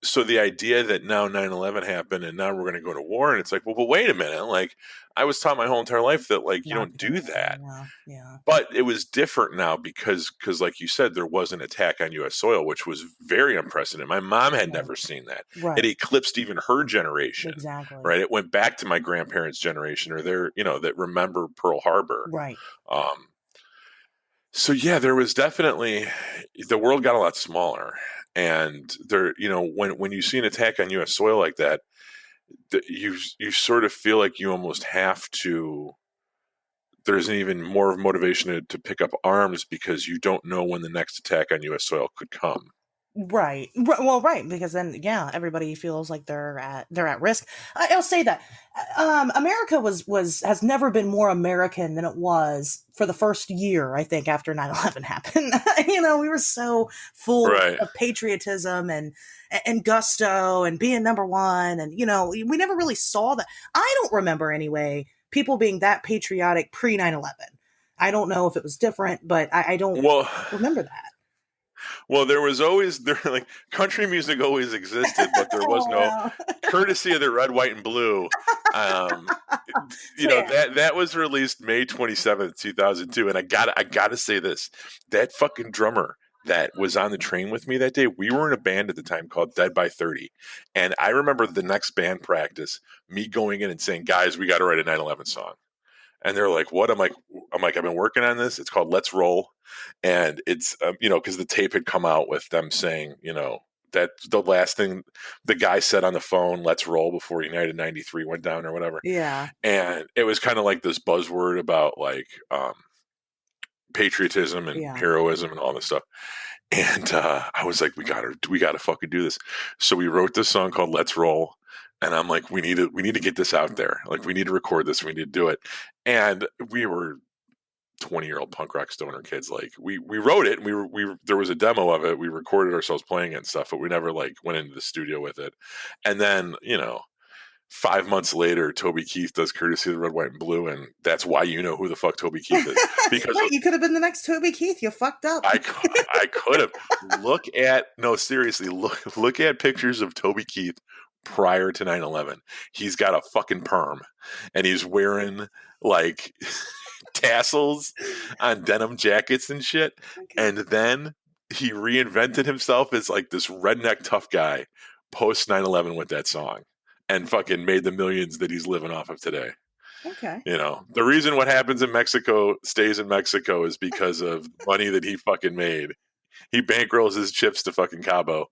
So the idea that now 9/11 happened and now we're going to go to war, and it's like, well, but wait a minute, like I was taught my whole entire life that like you Not don't to do do that. that. Yeah. Yeah. But it was different now because like you said, there was an attack on U.S. soil, which was very unprecedented. My mom had Right. never seen that. It Right. eclipsed even her generation, Exactly. right? It went back to my grandparents' generation, or that remember Pearl Harbor. Right. Um, so yeah, there was definitely the world got a lot smaller, and there, when you see an attack on U.S. soil like that, you sort of feel like you almost have to. There's an even more of motivation to pick up arms because you don't know when the next attack on U.S. soil could come. Right. Well, right, because then yeah, everybody feels like they're at risk. I'll say that America has never been more American than it was for the first year, I think, after 9/11 happened. We were so full Right. of patriotism and gusto and being number one, and we never really saw that. I don't remember anyway people being that patriotic pre 9/11. I don't know if it was different, but I don't Well, remember that. well, there like country music always existed, but there was Oh no wow. courtesy of the red, white, and blue. Um, Fair. that was released May 27th, 2002, and I gotta say this: that fucking drummer that was on the train with me that day. We were in a band at the time called Dead by 30. And I remember the next band practice, me going in and saying, guys, we got to write a 9/11 song. And they're like, what? I've been working on this. It's called Let's Roll. And it's, because the tape had come out with them saying, that the last thing the guy said on the phone, let's roll, before United 93 went down or whatever. Yeah. And it was kind of like this buzzword about like patriotism and Yeah. heroism and all this stuff. And I was like, we gotta fucking do this. So we wrote this song called Let's Roll. And I'm like, we need to get this out there. Like, we need to record this. We need to do it. And we were 20-year-old punk rock stoner kids. Like, we wrote it, and we there was a demo of it. We recorded ourselves playing it and stuff, but we never like went into the studio with it. And then, 5 months later, Toby Keith does Courtesy of the Red, White, and Blue, and that's why you know who the fuck Toby Keith is. Because Wait, you could have been the next Toby Keith. You fucked up. I could have. Seriously, look at pictures of Toby Keith prior to 9/11. He's got a fucking perm, and he's wearing like tassels on denim jackets and shit. Okay. And then he reinvented himself as like this redneck tough guy post 9/11 with that song, and fucking made the millions that he's living off of today. Okay. The reason what happens in Mexico stays in Mexico is because of the money that he fucking made. He bankrolls his chips to fucking Cabo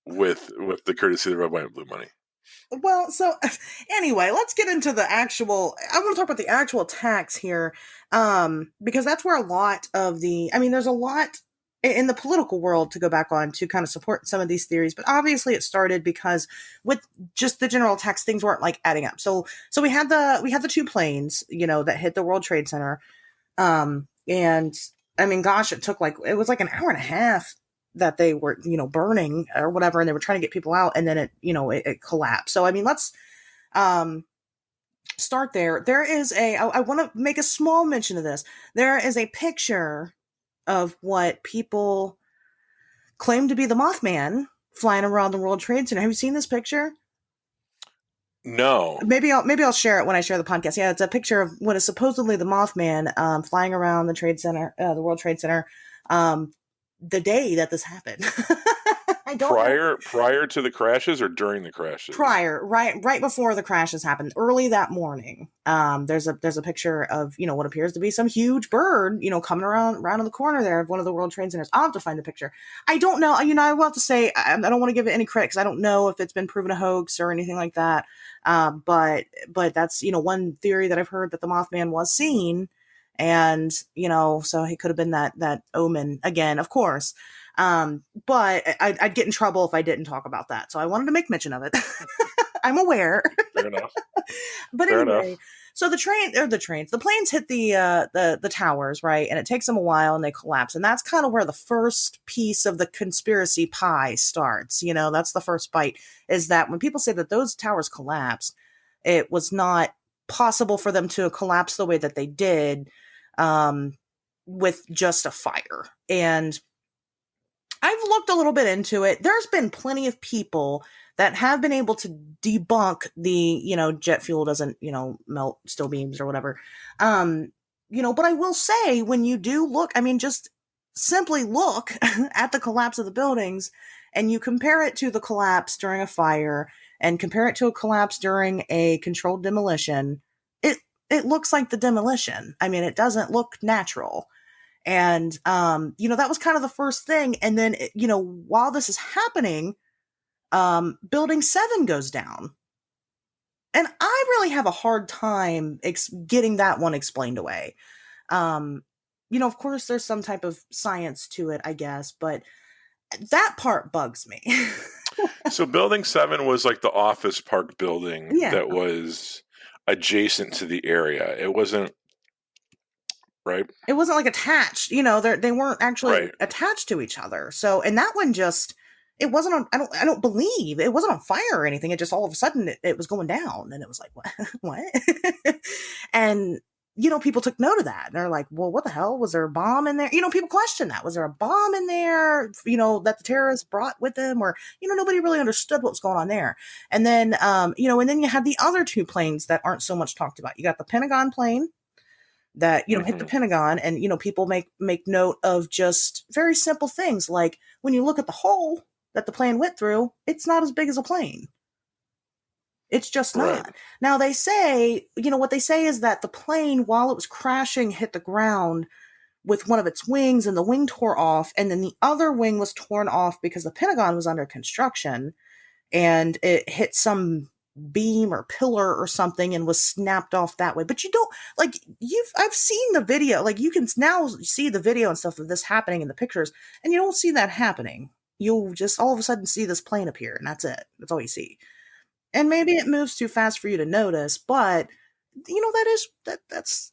with the Courtesy of the Red, White, and Blue money. Well, so anyway, let's get into the actual. I want to talk about the actual attacks here, because that's where a lot of there's a lot in the political world to go back on to kind of support some of these theories. But obviously, it started because with just the general attacks, things weren't like adding up. So we had the two planes, that hit the World Trade Center, and I mean, gosh, it was like an hour and a half that they were, burning or whatever, and they were trying to get people out, and then it collapsed. So, I mean, let's start there. There is I want to make a small mention of this. There is a picture of what people claim to be the Mothman flying around the World Trade Center. Have you seen this picture? No. Maybe I'll share it when I share the podcast. Yeah, it's a picture of what is supposedly the Mothman flying around the Trade Center, the World Trade Center, the day that this happened. I don't prior to the crashes or during the crashes? Prior, right before the crashes happened, early that morning. There's a picture of what appears to be some huge bird, coming around in the corner there of one of the World Trade Centers. I'll have to find the picture. I don't know. I will have to say I don't want to give it any credit because I don't know if it's been proven a hoax or anything like that. But that's one theory that I've heard, that the Mothman was seen. And, so he could have been that omen again, of course. But I'd get in trouble if I didn't talk about that. So I wanted to make mention of it. I'm aware. Fair enough. But anyway, so the planes hit the towers, right? And it takes them a while and they collapse. And that's kind of where the first piece of the conspiracy pie starts. That's the first bite, is that when people say that those towers collapsed, it was not possible for them to collapse the way that they did, with just a fire. And I've looked a little bit into it. There's been plenty of people that have been able to debunk the, jet fuel doesn't, melt steel beams or whatever. But I will say, when you do look, just simply look at the collapse of the buildings and you compare it to the collapse during a fire and compare it to a collapse during a controlled demolition, it looks like the demolition. It doesn't look natural. And, that was kind of the first thing. And then, while this is happening, Building 7 goes down. And I really have a hard time getting that one explained away. Of course, there's some type of science to it, I guess, but that part bugs me. So Building 7 was like the office park building that was adjacent to the area. It wasn't, right? It wasn't like attached, they weren't actually attached to each other. So, and that one it wasn't on, I don't believe it wasn't on fire or anything. It just all of a sudden it was going down, and it was like, what? And, people took note of that. And they're like, well, what the hell? Was there a bomb in there? People question that. Was there a bomb in there, that the terrorists brought with them? Or, nobody really understood what was going on there. And then, and then you had the other two planes that aren't so much talked about. You got the Pentagon plane, that, hit the Hmm. Pentagon. And, people make note of just very simple things like when you look at the hole that the plane went through, it's not as big as a plane. It's just Right. not. Now they say, what they say is that the plane, while it was crashing, hit the ground with one of its wings and the wing tore off. And then the other wing was torn off because the Pentagon was under construction and it hit some beam or pillar or something and was snapped off that way. But you don't like I've seen the video, like you can now see the video and stuff of this happening in the pictures, and you don't see that happening. You'll just all of a sudden see this plane appear, and that's it. That's all you see. And maybe it moves too fast for you to notice, but that's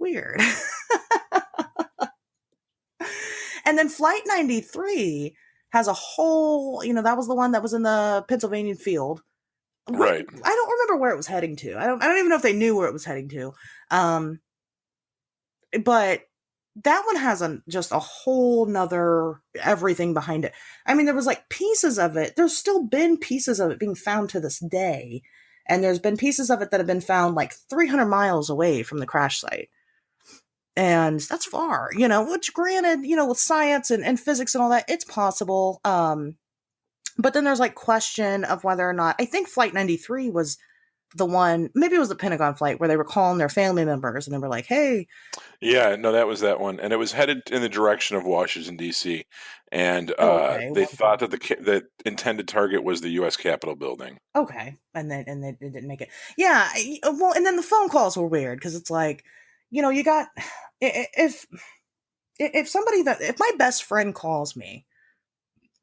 weird. And then Flight 93 has a whole, that was the one that was in the Pennsylvania field. Right. I don't remember where it was heading to. I don't even know if they knew where it was heading to. Um, but that one has just a whole nother everything behind it. I mean, there was like pieces of it. There's still been pieces of it being found to this day. And there's been pieces of it that have been found like 300 miles away from the crash site. And that's far, which granted, with science and physics and all that, it's possible. But then there's like question of whether or not, I think Flight 93 was the one, maybe it was the Pentagon flight where they were calling their family members and they were like, hey, Yeah, no, that was that one, and it was headed in the direction of Washington D.C. And oh, okay, they well, thought that the intended target was the U.S. Capitol building. okay. And then, it didn't make it. Yeah. Well, and then the phone calls were weird because it's like, you got, if somebody if my best friend calls me,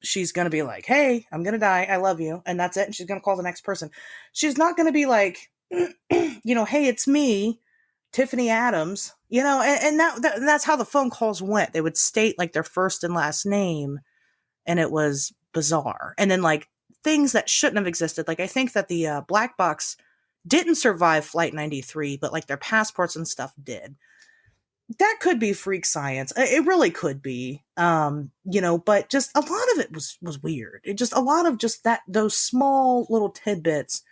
she's going to be like, hey, I'm going to die. I love you. And that's it. And she's going to call the next person. She's not going to be like, hey, it's me, Tiffany Adams, and that's how the phone calls went. They would state like their first and last name, and it was bizarre. And then like things that shouldn't have existed. Like I think that the black box didn't survive Flight 93, but like their passports and stuff did. That could be freak science. It really could be. But just a lot of it was weird. It just a lot of just those small little tidbits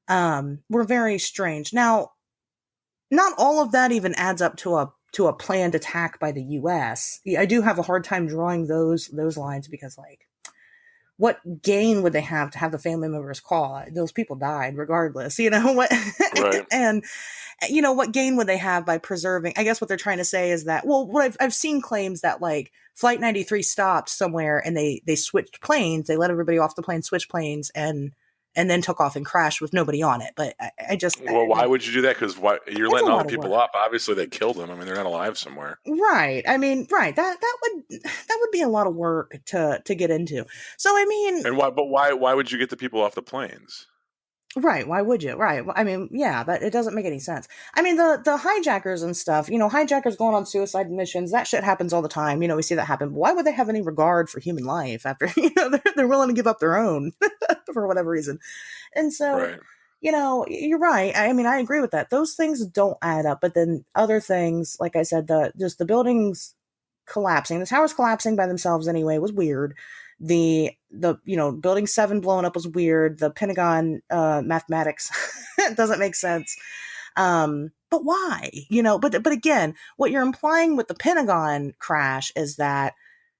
were very strange. Now, not all of that even adds up to a planned attack by the US. I do have a hard time drawing those lines because like what gain would they have to have the family members call? Those people died regardless, what? Right. And what gain would they have by preserving? I guess what they're trying to say is that, well, what I've seen claims that like Flight 93 stopped somewhere and they switched planes. They let everybody off the plane, switch planes, and then took off and crashed with nobody on it. But Well, why would you do that? Because you're it's a letting all the lot of people work. off. Obviously, they killed them. I mean, they're not alive somewhere. Right. I mean, right. That would be a lot of work to get into. So I mean, And why? But why would you get the people off the planes? right. Why would you? Right. I mean, yeah, it doesn't make any sense. I mean, the hijackers and stuff, hijackers going on suicide missions, that shit happens all the time. We see that happen. But why would they have any regard for human life after, they're willing to give up their own for whatever reason? And so, Right. you're right. I mean, I agree with that. Those things don't add up. But then other things, like I said, the buildings collapsing, the towers collapsing by themselves anyway was weird. The building 7 blowing up was weird. The Pentagon mathematics doesn't make sense. But why? But again, what you're implying with the Pentagon crash is that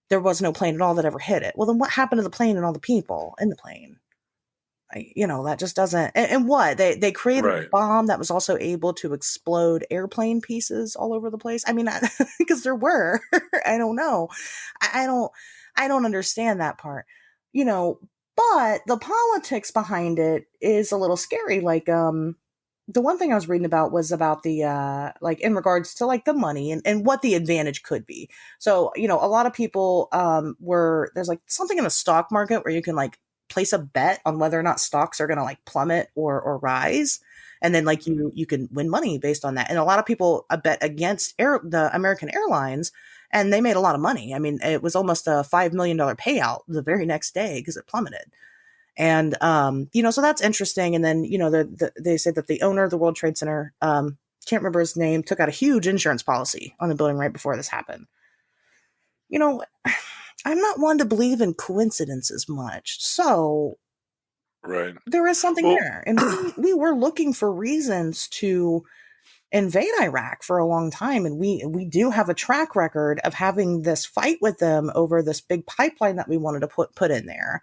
there was no plane at all that ever hit it. Well, then what happened to the plane and all the people in the plane? That just doesn't. And what they created a Right. bomb that was also able to explode airplane pieces all over the place. I mean, because there were. I don't know. I don't. I don't understand that part. But the politics behind it is a little scary. Like the one thing I was reading about was about the like in regards to like the money and what the advantage could be. So a lot of people there's like something in the stock market where you can like place a bet on whether or not stocks are going to like plummet or rise, and then like you can win money based on that. And a lot of people bet against the American Airlines, and they made a lot of money. I mean, it was almost a $5 million payout the very next day because it plummeted. And so that's interesting. And then they say that the owner of the World Trade Center, can't remember his name, took out a huge insurance policy on the building right before this happened. I'm not one to believe in coincidences much. So Right. there is something Well, there. And we were looking for reasons to invade Iraq for a long time, and we do have a track record of having this fight with them over this big pipeline that we wanted to put in there.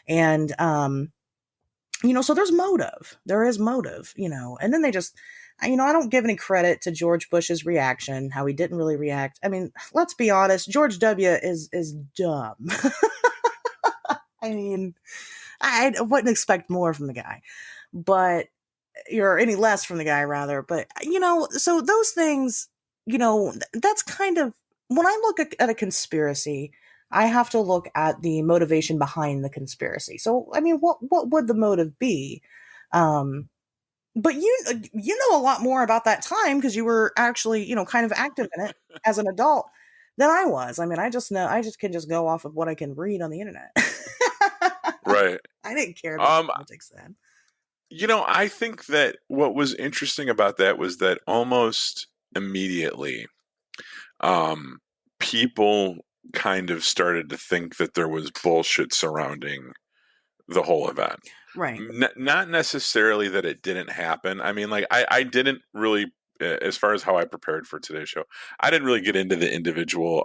And so there's motive. There is motive, and then they just, I don't give any credit to George Bush's reaction, how he didn't really react. I mean, let's be honest, George W. is dumb. I mean, I wouldn't expect more from the guy, but or any less from the guy rather. But so those things, that's kind of, when I look at a conspiracy, I have to look at the motivation behind the conspiracy. So, I mean, what would the motive be? But you know a lot more about that time because you were actually, kind of active in it as an adult than I was. I mean, I just can just go off of what I can read on the internet. Right. I didn't care about politics then. I think that what was interesting about that was that almost immediately, people kind of started to think that there was bullshit surrounding the whole event. Right. Not necessarily that it didn't happen. I mean, like, I didn't really, as far as how I prepared for today's show, I didn't really get into the individual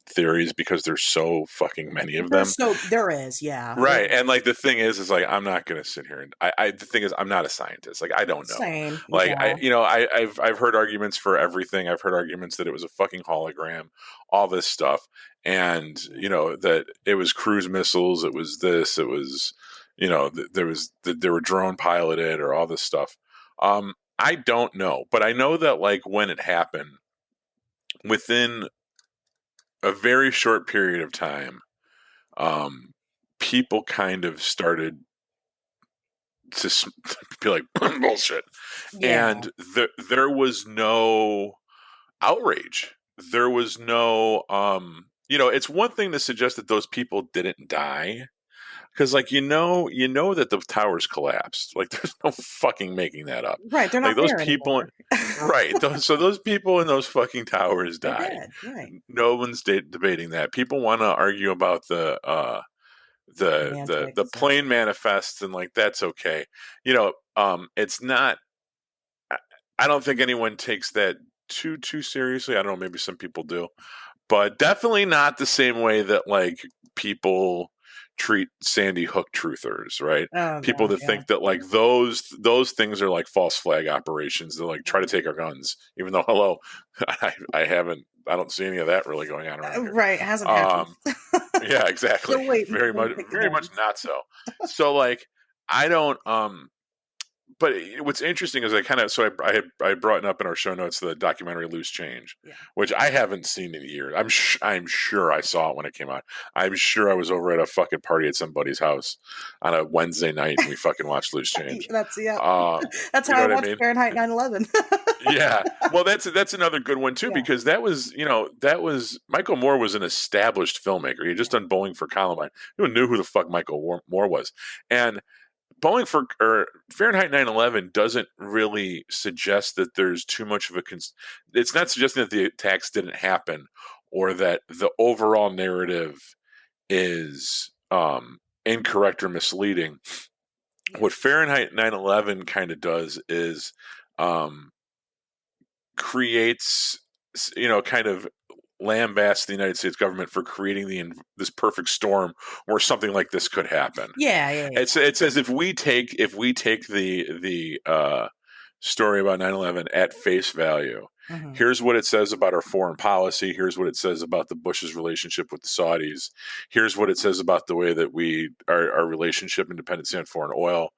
theories because there's so fucking many of them. There is, yeah. Right. And like the thing is like, I'm not going to sit here and the thing is, I'm not a scientist. Like, I don't know. Same. Like, yeah. I've heard arguments for everything. I've heard arguments that it was a fucking hologram, all this stuff. And, that it was cruise missiles. It was this, it was, there were drone piloted or all this stuff. I don't know, but I know that like when it happened, within a very short period of time, people kind of started to be like bullshit, Yeah. and there was no outrage. There was no, it's one thing to suggest that those people didn't die. Because, like, that the towers collapsed. Like, there's no fucking making that up. Right, they're not like those there people, anymore. right? So those people in those fucking towers They died. did, right. No one's debating that. People want to argue about the plane manifests, and like that's okay. It's not. I don't think anyone takes that too seriously. I don't know. Maybe some people do, but definitely not the same way that like people treat Sandy Hook truthers, right? Oh, People gosh, that think that like those things are like false flag operations. They like try to take our guns, even though I don't see any of that really going on around here. Right, it hasn't happened. Yeah, exactly. Still waiting. Very much not so. So like I don't but what's interesting is I brought up in our show notes the documentary Loose Change, which I haven't seen in years. I'm sure I saw it when it came out. I'm sure I was over at a fucking party at somebody's house on a Wednesday night and we fucking watched Loose Change. That's how I watched Fahrenheit 9/11. Yeah, well, that's another good one too, because that was Michael Moore was an established filmmaker. He had just done Bowling for Columbine. Who knew who the fuck Michael Moore was? And Fahrenheit 9/11 doesn't really suggest that there's too much of it's not suggesting that the attacks didn't happen or that the overall narrative is incorrect or misleading. What Fahrenheit 9/11 kind of does is creates, kind of lambasts the United States government for creating this perfect storm where something like this could happen. Yeah. It's as if we take the story about 9/11 at face value. Mm-hmm. Here's what it says about our foreign policy. Here's what it says about the Bush's relationship with the Saudis. Here's what it says about the way that our relationship and dependency on foreign oil.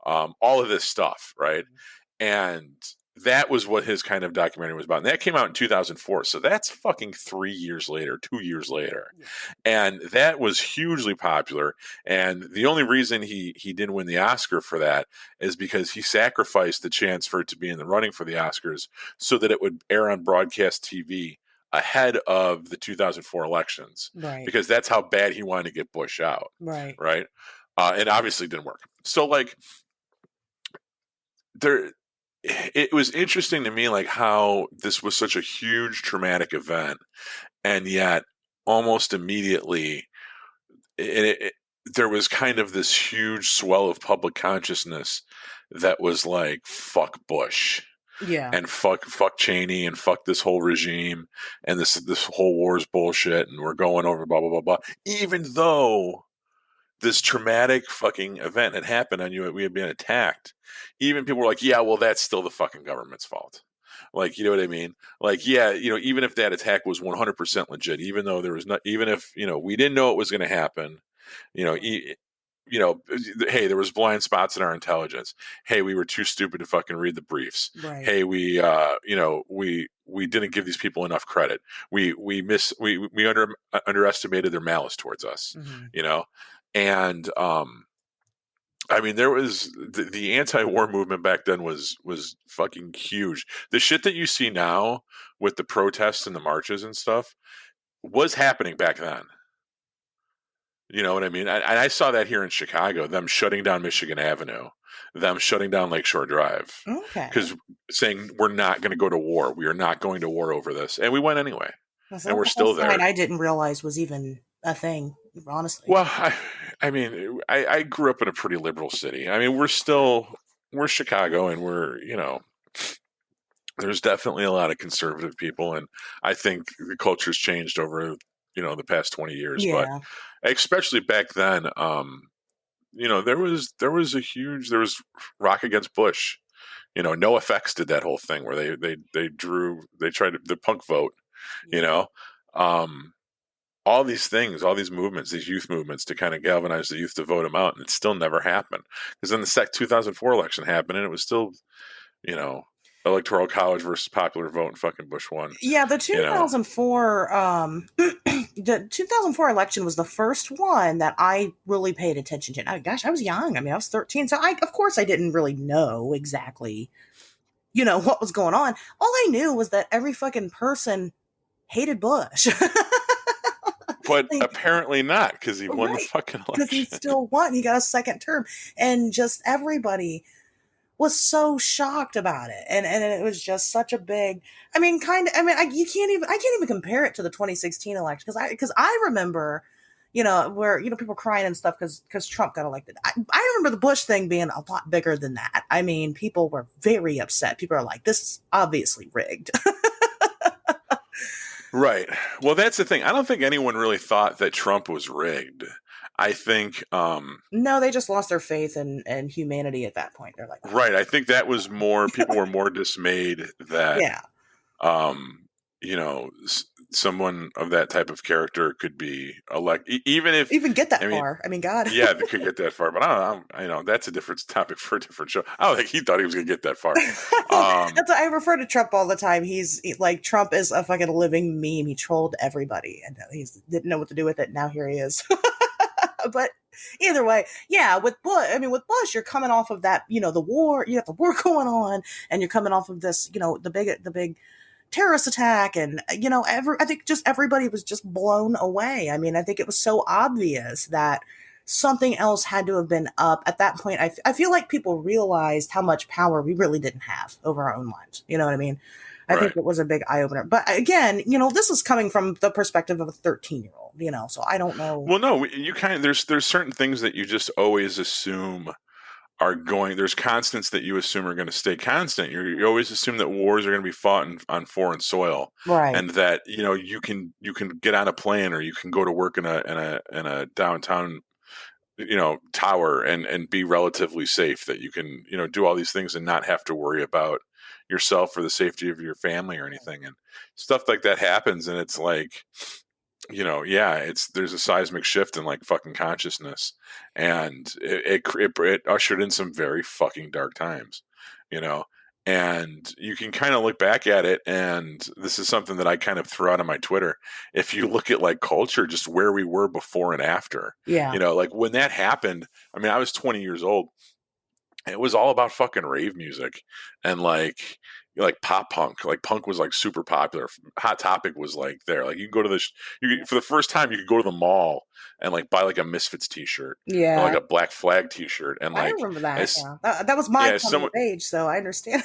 All of this stuff, right? Mm-hmm. And that was what his kind of documentary was about. And that came out in 2004. So that's fucking 2 years later. Yeah. And that was hugely popular. And the only reason he didn't win the Oscar for that is because he sacrificed the chance for it to be in the running for the Oscars so that it would air on broadcast TV ahead of the 2004 elections. Right. Because that's how bad he wanted to get Bush out. Right. Right. It obviously didn't work. So like it was interesting to me, like how this was such a huge traumatic event, and yet almost immediately there was kind of this huge swell of public consciousness that was like, fuck Bush. Yeah. and fuck Cheney and fuck this whole regime and this whole war's bullshit and we're going over blah blah blah blah. Even though this traumatic fucking event had happened and we had been attacked, even people were like, yeah, well, that's still the fucking government's fault. Like, you know what I mean? Like, yeah, even if that attack was 100% legit, even though there was not, even if, we didn't know it was going to happen, you know, e- you know, hey, there was blind spots in our intelligence. Hey, we were too stupid to fucking read the briefs. Right. Hey, we didn't give these people enough credit. We underestimated their malice towards us. Hmm. You know, and I mean, there was the anti-war movement back then was fucking huge. The shit that you see now with the protests and the marches and stuff was happening back then. You know what I mean? I saw that here in Chicago, them shutting down Michigan Avenue, them shutting down Lakeshore Drive, Okay. because saying we're not going to go to war. We are not going to war over this. And we went anyway. So And that's we're a whole still side there. I didn't realize was even a thing, honestly. Well, I mean, I grew up in a pretty liberal city. I mean, we're Chicago and there's definitely a lot of conservative people. And I think the culture's changed over, the past 20 years. But Yeah. especially back then, there was Rock Against Bush. No Effects did that whole thing where they tried to, the punk vote, you Yeah. know, um, all these things, all these movements, these youth movements to kind of galvanize the youth to vote him out, and it still never happened because then the 2004 election happened, and it was still, you know, electoral college versus popular vote, and fucking Bush won. Yeah, the You know, 2004 the 2004 election was the first one that I really paid attention to. Gosh, I was young. I mean, I was 13, so I of course I didn't really know exactly, what was going on. All I knew was that every fucking person hated Bush. but Like, apparently not because he won the right. fucking Because he election. still won. He got a second term. And just everybody was so shocked about it, and it was just such a big. I mean, kind of. I mean, I can't even compare it to the 2016 election because I remember, where people crying and stuff because Trump got elected. I remember the Bush thing being a lot bigger than that. I mean, people were very upset. People are like, "This is obviously rigged." Right. Well, that's the thing. I don't think anyone really thought that Trump was rigged. I think, No, they just lost their faith in humanity at that point. They're like, "Oh, right. I think that was more, people were more dismayed that, yeah." um, someone of that type of character could be elected, even if, Even get I that mean, far. I mean, God. yeah, they could get that far, but that's a different topic for a different show. I don't think he thought he was going to get that far. That's why I refer to Trump all the time. Like Trump is a fucking living meme. He trolled everybody, and he didn't know what to do with it. Now here he is. But either way, yeah. With Bush, you're coming off of that. The war. You have the war going on, and you're coming off of this. The big terrorist attack, and I think just everybody was just blown away. I mean, I think it was so obvious that something else had to have been up at that point. I feel like people realized how much power we really didn't have over our own lives. You know what I mean? I think Right. it was a big eye opener. But again, this is coming from the perspective of a 13-year-old. So I don't know. Well, no, you kind of, there's certain things that you just always assume are going, there's constants that you assume are going to stay constant. You always assume that wars are going to be fought on foreign soil, Right. and that you can get on a plane or you can go to work in a downtown tower and be relatively safe, that you can do all these things and not have to worry about yourself or the safety of your family or anything, and stuff like that happens, and it's like, yeah, there's a seismic shift in like fucking consciousness, and it ushered in some very fucking dark times, you know. And you can kind of look back at it, and this is something that I kind of threw out on my Twitter. If you look at like culture, just where we were before and after, Yeah. like when that happened. I mean, I was 20 years old. It was all about fucking rave music and like pop punk. Like punk was like super popular. Hot Topic was like there. Like you go to for the first time you could go to the mall and like buy like a Misfits t-shirt or like Yeah. a Black Flag t-shirt, and I like remember that. as Yeah. That was my yeah, as coming someone of age, so I understand.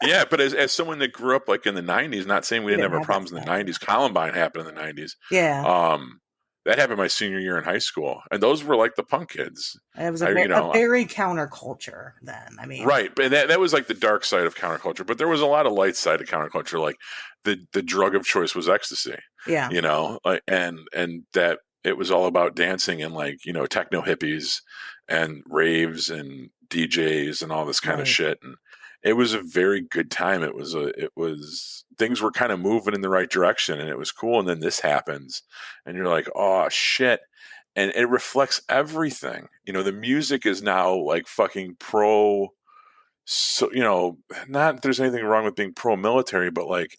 yeah, but as someone that grew up like in the 90s, not saying we We didn't didn't have our have that problems in the stuff. 90s. Columbine happened in the 90s. Yeah. Um That happened my senior year in high school, and those were like the punk kids. It was I, you a know, very counterculture then. I mean, right, but that was like the dark side of counterculture. But there was a lot of light side of counterculture, like the drug of choice was ecstasy, yeah, like, and that it was all about dancing and like techno hippies and raves and DJs and all this kind of right. shit, and it was a very good time. It was things were kind of moving in the right direction, and it was cool. And then this happens, and you're like, oh shit. And it reflects everything. The music is now like fucking pro. So, not that there's anything wrong with being pro military, but like,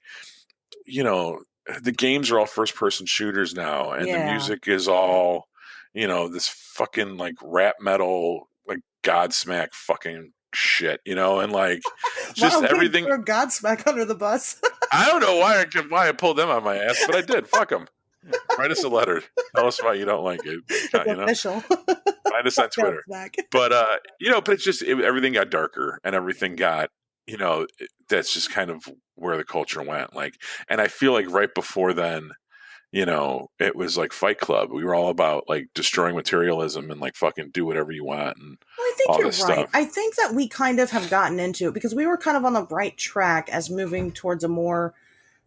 you know, the games are all first person shooters now, and the Yeah. music is all, this fucking like rap metal, like Godsmack fucking shit, and like just Wow, we everything. throw Godsmack under the bus. I don't know why I pulled them on my ass, but I did. Fuck them. Write us a letter. Tell us why you don't like it. It's official. Find us on Twitter. Godsmack. But but it's just everything got darker, and everything got that's just kind of where the culture went. Like, and I feel like right before then, it was like Fight Club. We were all about like destroying materialism and like fucking do whatever you want and Well, I think all you're this right. stuff. I think that we kind of have gotten into it because we were kind of on the right track as moving towards a more,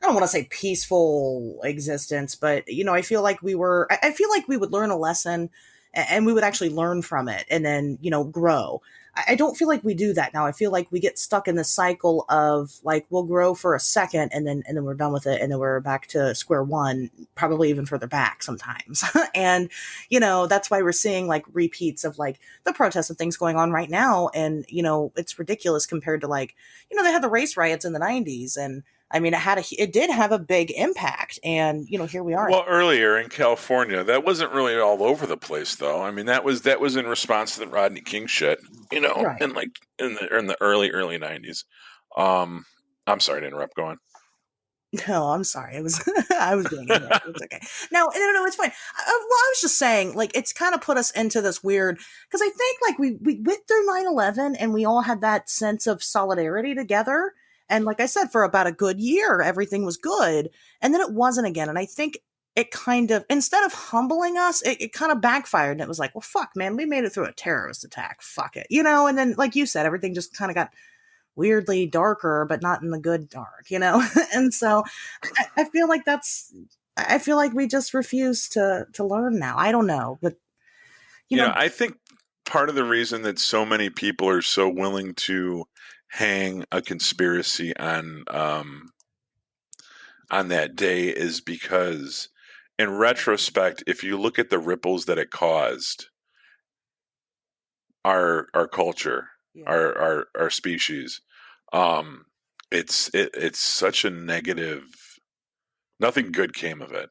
I don't want to say peaceful existence, but I feel like I feel like we would learn a lesson and we would actually learn from it and then, grow. I don't feel like we do that now. I feel like we get stuck in the cycle of like, we'll grow for a second and then we're done with it. And then we're back to square one, probably even further back sometimes. And, that's why we're seeing like repeats of like the protests and things going on right now. And, it's ridiculous compared to like, they had the race riots in the 90s and, I mean, it did have a big impact, and here we are. Well, earlier in California, that wasn't really all over the place, though. I mean, that was in response to the Rodney King shit, Right. in like in the early '90s. I'm sorry to interrupt. Go on. No, I'm sorry. I was being interrupted. It's okay. No, it's fine. Well, I was just saying, like, it's kind of put us into this weird because I think like we went through 9/11 and we all had that sense of solidarity together. And like I said, for about a good year, everything was good. And then it wasn't again. And I think it kind of, instead of humbling us, it kind of backfired. And it was like, well, fuck, man, we made it through a terrorist attack. Fuck it. And then, like you said, everything just kind of got weirdly darker, but not in the good dark, And so I feel like I feel like we just refuse to learn now. I don't know. But, I think part of the reason that so many people are so willing to hang a conspiracy on that day is because, in retrospect, if you look at the ripples that it caused, our culture, yeah. our species, it's such a negative. Nothing good came of it,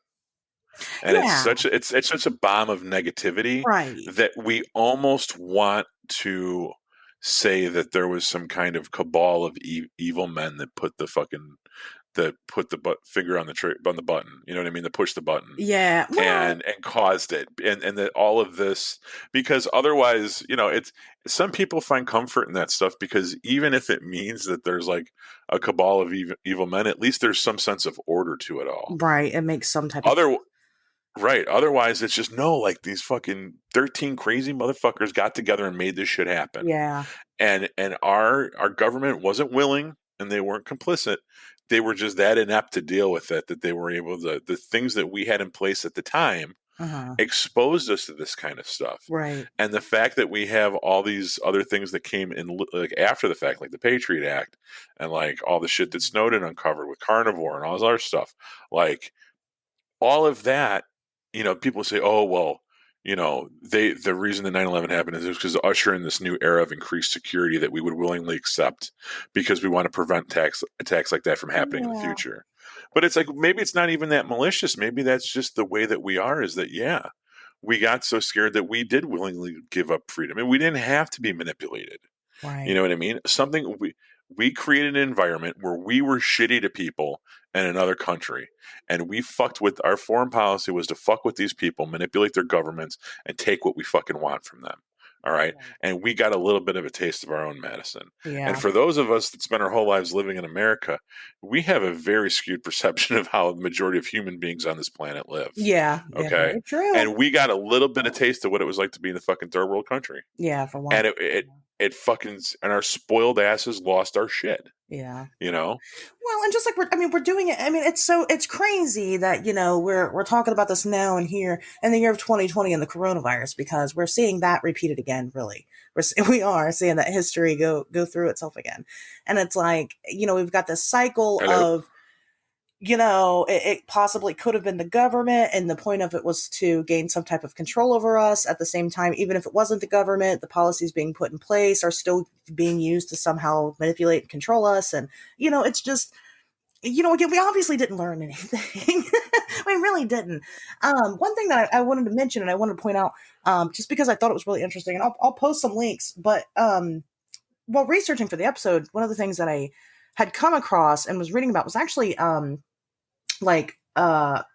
and Yeah. it's such a bomb of negativity Right. that we almost want to say that there was some kind of cabal of evil men that put the finger on the button. You know what I mean? That pushed the button. Yeah. Well, And caused it, and that all of this, because otherwise, it's some people find comfort in that stuff because even if it means that there's like a cabal of evil men, at least there's some sense of order to it all. right. It makes some type of Right. Otherwise, it's just no, like these fucking 13 crazy motherfuckers got together and made this shit happen. yeah. And our government wasn't willing, and they weren't complicit. They were just that inept to deal with it that they were able to. The things that we had in place at the time Uh-huh. exposed us to this kind of stuff. Right. And the fact that we have all these other things that came in like after the fact, like the Patriot Act, and like all the shit that Snowden uncovered with Carnivore and all this other stuff, like all of that. People say, "Oh, well, the reason the 9/11 happened is because usher in this new era of increased security that we would willingly accept because we want to prevent attacks like that from happening in the Yeah. future." But it's like maybe it's not even that malicious. Maybe that's just the way that we are. Is that we got so scared that we did willingly give up freedom, and we didn't have to be manipulated. Right. You know what I mean? We created an environment where we were shitty to people in another country, and we fucked with our foreign policy was to fuck with these people, manipulate their governments, and take what we fucking want from them. All right. Right. And we got a little bit of a taste of our own medicine. And Yeah. for those of us that spend our whole lives living in America, we have a very skewed perception of how the majority of human beings on this planet live. Yeah. Yeah. Okay. Very true. And we got a little bit of taste of what it was like to be in a fucking third world country. Yeah. For one. And it fucking, and our spoiled asses lost our shit, Yeah. you know? Well, and just like we're doing it. I mean, it's crazy that we're talking about this now and here in the year of 2020 and the coronavirus because we're seeing that repeated again. Really, we are seeing that history go through itself again, and it's like we've got this cycle Hello. of it possibly could have been the government, and the point of it was to gain some type of control over us. At the same time, even if it wasn't the government, the policies being put in place are still being used to somehow manipulate and control us. And, it's just, again, we obviously didn't learn anything. We really didn't. One thing that I wanted to mention and I wanted to point out, just because I thought it was really interesting, and I'll post some links, but while researching for the episode, one of the things that I had come across and was reading about was actually like not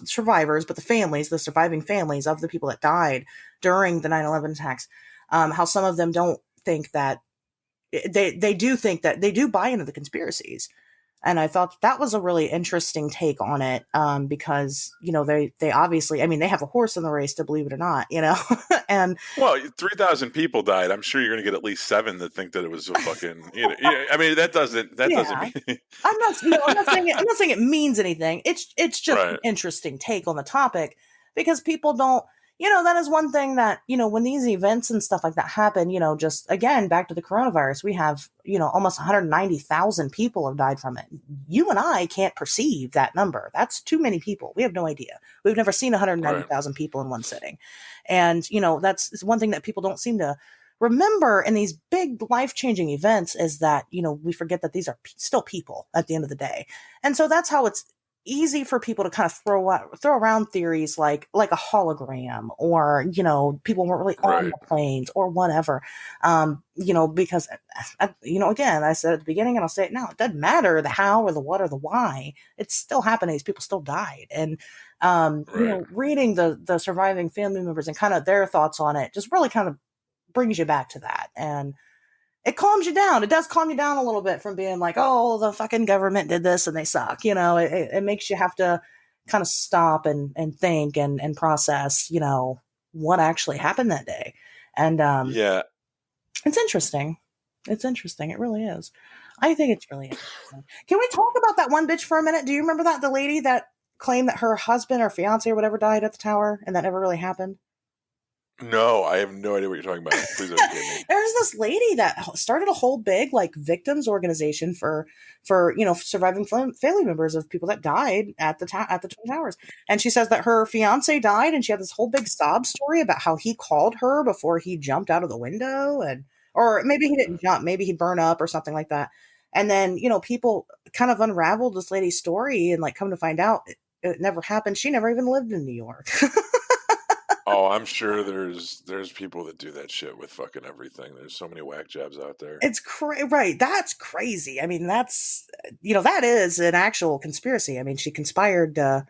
survivors but the surviving families of the people that died during the 9/11 attacks, how some of them don't think that they do think that they do buy into the conspiracies. And I thought that was a really interesting take on it, because they obviously, I mean, they have a horse in the race, to believe it or not, and Well, 3,000 people died. I'm sure you're going to get at least 7 that think that it was a fucking, yeah, I mean, that doesn't yeah. mean, I'm not saying it means anything. It's just an right, interesting take on the topic because people don't, that is one thing that, when these events and stuff like that happen, just again, back to the coronavirus, we have, almost 190,000 people have died from it. You and I can't perceive that number. That's too many people. We have no idea. We've never seen right, 190,000 people in one sitting. And, that's one thing that people don't seem to remember in these big life-changing events is that we forget that these are still people at the end of the day. And so that's how it's easy for people to kind of throw around theories like a hologram, or people weren't really on right, the planes or whatever. Because again, I said at the beginning and I'll say it now, it doesn't matter the how or the what or the why, it's still happening. These people still died. And right. reading the surviving family members and kind of their thoughts on it just really kind of brings you back to that. And it calms you down. It does calm you down a little bit from being like, oh, the fucking government did this and they suck. It makes you have to kind of stop and think and process, what actually happened that day. And Yeah. it's interesting. It's interesting. It really is. I think it's really interesting. Can we talk about that one bitch for a minute? Do you remember that? The lady that claimed that her husband or fiance or whatever died at the tower and that never really happened? No, I have no idea what you're talking about. Please educate me. There's this lady that started a whole big victims organization for surviving family members of people that died at the Twin Towers. And she says that her fiance died, and she had this whole big sob story about how he called her before he jumped out of the window, and or maybe he didn't jump, maybe he burned up or something like that. And then people kind of unraveled this lady's story, and come to find out it never happened. She never even lived in New York. Oh, I'm sure there's people that do that shit with fucking everything. There's so many whack jobs out there. It's right. That's crazy. I mean, that's that is an actual conspiracy. I mean, she conspired to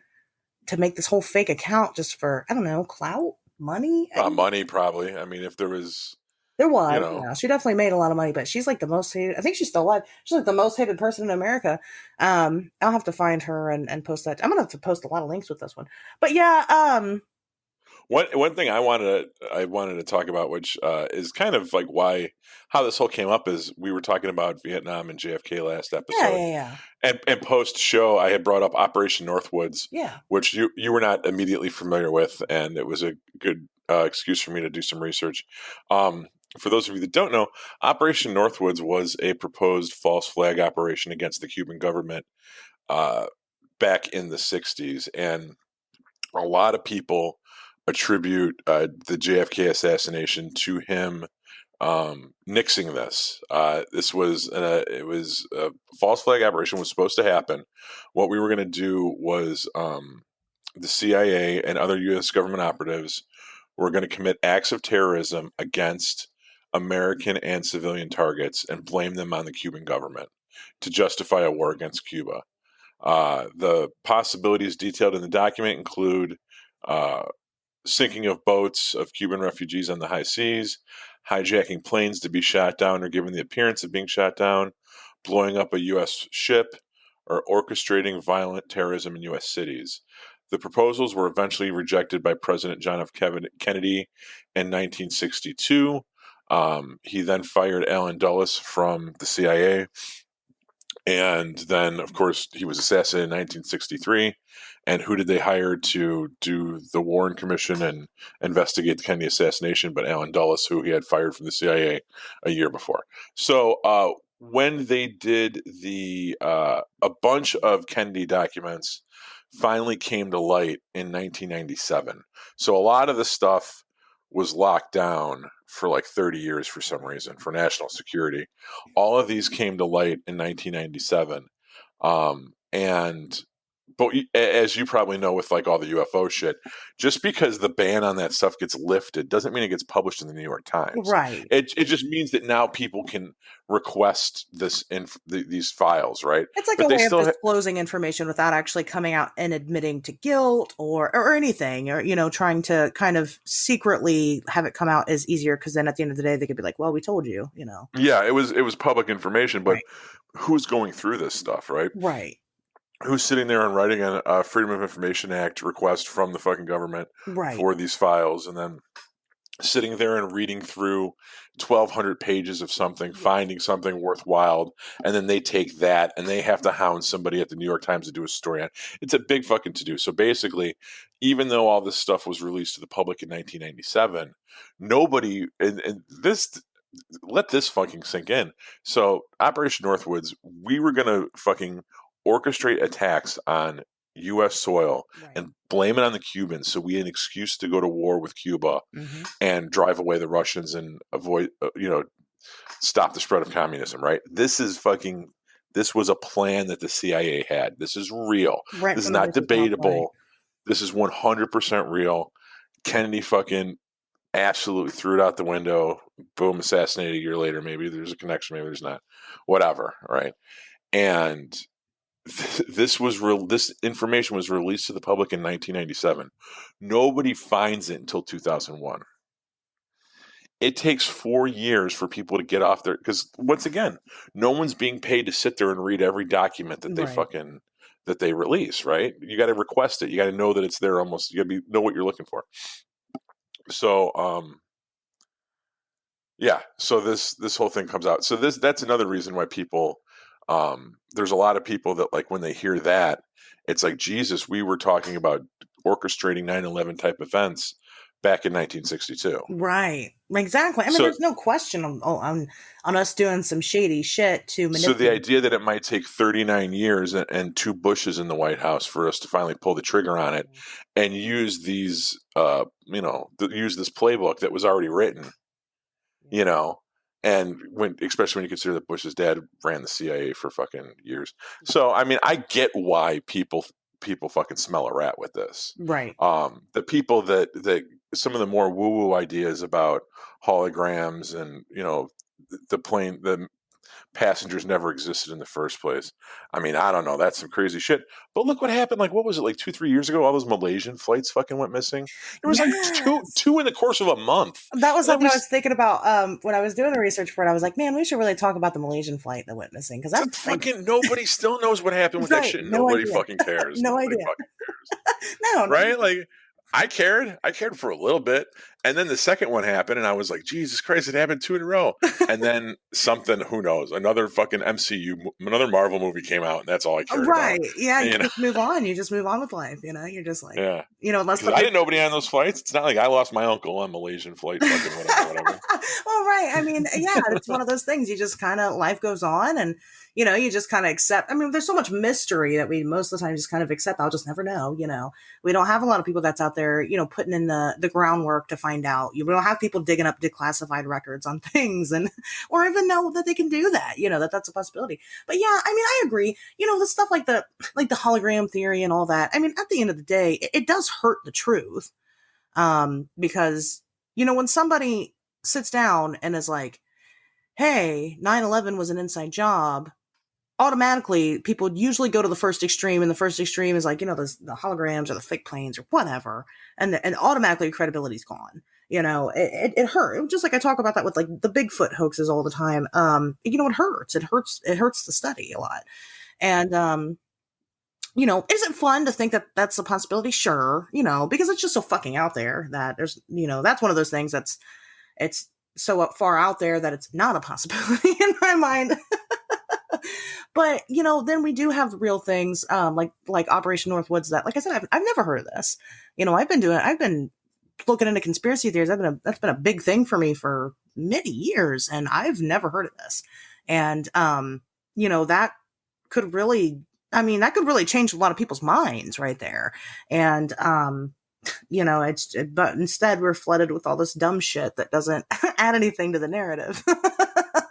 make this whole fake account just for, I don't know, clout, money. Money, probably. I mean, if there was, There you was, know, yeah. She definitely made a lot of money, but she's like the most hated. I think she's still alive. She's like the most hated person in America. I'll have to find her and post that. I'm gonna have to post a lot of links with this one. But yeah, one thing I wanted to talk about, which is kind of like how this whole came up, is we were talking about Vietnam and JFK last yeah, episode, yeah, yeah, and post show I had brought up Operation Northwoods, yeah. which you were not immediately familiar with, and it was a good excuse for me to do some research. For those of you that don't know, Operation Northwoods was a proposed false flag operation against the Cuban government uh, back in the '60s, and a lot of people attribute the JFK assassination to him nixing this. This was it was a false flag operation was supposed to happen. What we were going to do was the CIA and other U.S. government operatives were going to commit acts of terrorism against American and civilian targets and blame them on the Cuban government to justify a war against Cuba. The possibilities detailed in the document include uh, sinking of boats of Cuban refugees on the high seas, hijacking planes to be shot down or given the appearance of being shot down, blowing up a U.S. ship, or orchestrating violent terrorism in U.S. cities. The proposals were eventually rejected by President John F. Kennedy in 1962. He then fired Allen Dulles from the CIA. And then, of course, he was assassinated in 1963. And who did they hire to do the Warren Commission and investigate the Kennedy assassination? But Allen Dulles, who he had fired from the CIA a year before. So when they did a bunch of Kennedy documents finally came to light in 1997. So a lot of the stuff was locked down for like 30 years for some reason for national security. All of these came to light in 1997. And but as you probably know with like all the UFO shit, just because the ban on that stuff gets lifted doesn't mean it gets published in the New York Times. Right. It just means that now people can request these files, right? It's like But a they way of still disclosing information without actually coming out and admitting to guilt or anything, or, trying to kind of secretly have it come out is easier, because then at the end of the day, they could be like, well, we told you. yeah, it was public information, but Right. who's going through this stuff, right? Right. Who's sitting there and writing a Freedom of Information Act request from the fucking government Right. for these files, and then sitting there and reading through 1,200 pages of something, Yeah. finding something worthwhile, and then they take that and they have to hound somebody at the New York Times to do a story on it. It's a big fucking to do. So basically, even though all this stuff was released to the public in 1997, nobody, and this, let this fucking sink in. So Operation Northwoods, we were going to fucking orchestrate attacks on U.S. soil Right. and blame it on the Cubans, so we had an excuse to go to war with Cuba Mm-hmm. and drive away the Russians and avoid, stop the spread of communism. Right? This was a plan that the CIA had. This is real. Right This is from the not horse's mouth. Right. debatable. This is 100% real. Kennedy fucking absolutely threw it out the window. Boom, assassinated a year later. Maybe there's a connection. Maybe there's not. Whatever. Right? And this was real. This information was released to the public in 1997. Nobody finds it until 2001. It takes 4 years for people to get off there, because once again, no one's being paid to sit there and read every document that they Right. that they release. Right? You got to request it. You got to know that it's there. Almost, you got to know what you're looking for. So, yeah. So this whole thing comes out. So that's another reason why people. There's a lot of people that, like, when they hear that, it's like, Jesus, we were talking about orchestrating 9/11 type events back in 1962. Right. Exactly. I mean, So, there's no question on us doing some shady shit to so the manipulate. idea that it might take 39 years and 2 Bushes in the White House for us to finally pull the trigger on it and use these, use this playbook that was already written, you know, and especially when you consider that Bush's dad ran the CIA for fucking years. So, I mean, I get why people fucking smell a rat with this. Right. The people that some of the more woo woo ideas about holograms and, the passengers never existed in the first place. I mean, I don't know. That's some crazy shit. But look what happened. Like, what was it, like 2-3 years ago? All those Malaysian flights fucking went missing. There was like Yes. two in the course of a month. That was And that something I was was thinking about when I was doing the research for it. I was like, man, we should really talk about the Malaysian flight that went missing, because that's like, fucking nobody still knows what happened with that right. shit. No Nobody idea. fucking cares. No Nobody idea. fucking No. right? Like, I cared for a little bit, and then the second one happened, and I was like, Jesus Christ, it happened 2 in a row. And then something, who knows, another fucking another Marvel movie came out, and that's all I cared Right. about. Yeah. You You know? just move on. You just move on with life. You're just like, Yeah. unless Because I didn't know nobody on those flights. It's not like I lost my uncle on Malaysian flight, fucking whatever. Well, right. I mean, yeah, it's one of those things. You just kind of, life goes on, and you just kind of accept. I mean, there's so much mystery that we most of the time just kind of accept. I'll just never know. We don't have a lot of people that's out there, putting in the groundwork to find out. We don't have people digging up declassified records on things, and or even know that they can do that. That's a possibility. But yeah, I mean, I agree. The stuff like the hologram theory and all that. I mean, at the end of the day, it does hurt the truth, because when somebody sits down and is like, hey, 9/11 was an inside job, automatically people usually go to the first extreme, and the first extreme is like, the holograms or the fake planes or whatever, and automatically credibility's gone. It hurt. Just like I talk about that with like the Bigfoot hoaxes all the time. It hurts. It hurts the study a lot. And is it fun to think that that's a possibility? Sure, because it's just so fucking out there that that's one of those things it's so far out there that it's not a possibility in my mind. But then we do have real things, like Operation Northwoods. That, like I said, I've never heard of this. I've been looking into conspiracy theories. That's been a big thing for me for many years, and I've never heard of this. And that could really, that could really change a lot of people's minds right there. And but instead we're flooded with all this dumb shit that doesn't add anything to the narrative.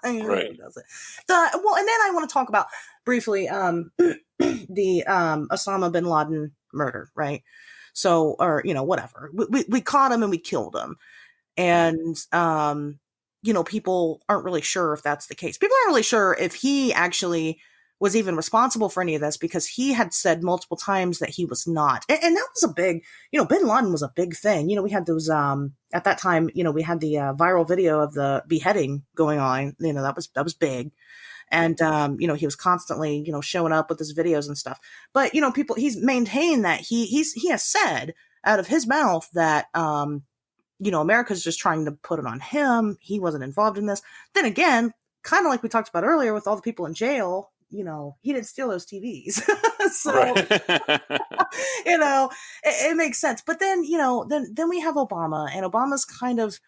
It Right. really doesn't. And then I want to talk about briefly the Osama bin Laden murder, right? So, or whatever. We caught him and we killed him, and people aren't really sure if that's the case. People aren't really sure if he actually was even responsible for any of this, because he had said multiple times that he was not. And that was a big, bin Laden was a big thing. We had those, at that time, we had the viral video of the beheading going on. That was big. And, he was constantly, showing up with his videos and stuff. But, he's maintained that he has said out of his mouth that, America's just trying to put it on him. He wasn't involved in this. Then again, kind of like we talked about earlier with all the people in jail, he didn't steal those TVs. So, Right. it makes sense. But then, then we have Obama, and Obama's kind of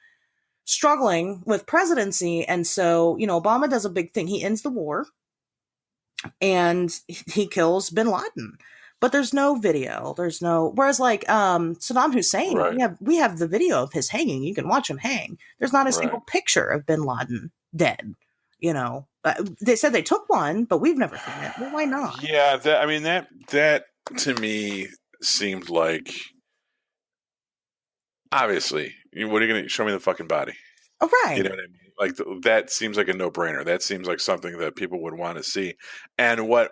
struggling with presidency. And so, Obama does a big thing. He ends the war and he kills bin Laden. But there's no video. Whereas like Saddam Hussein, Right. we have the video of his hanging. You can watch him hang. There's not a single Right. picture of bin Laden dead. They said they took one, but we've never seen it. Well, why not? Yeah, that to me seemed like, obviously, what are you going to show me the fucking body? Oh, right. You know what I mean? Like that seems like a no-brainer. That seems like something that people would want to see. And what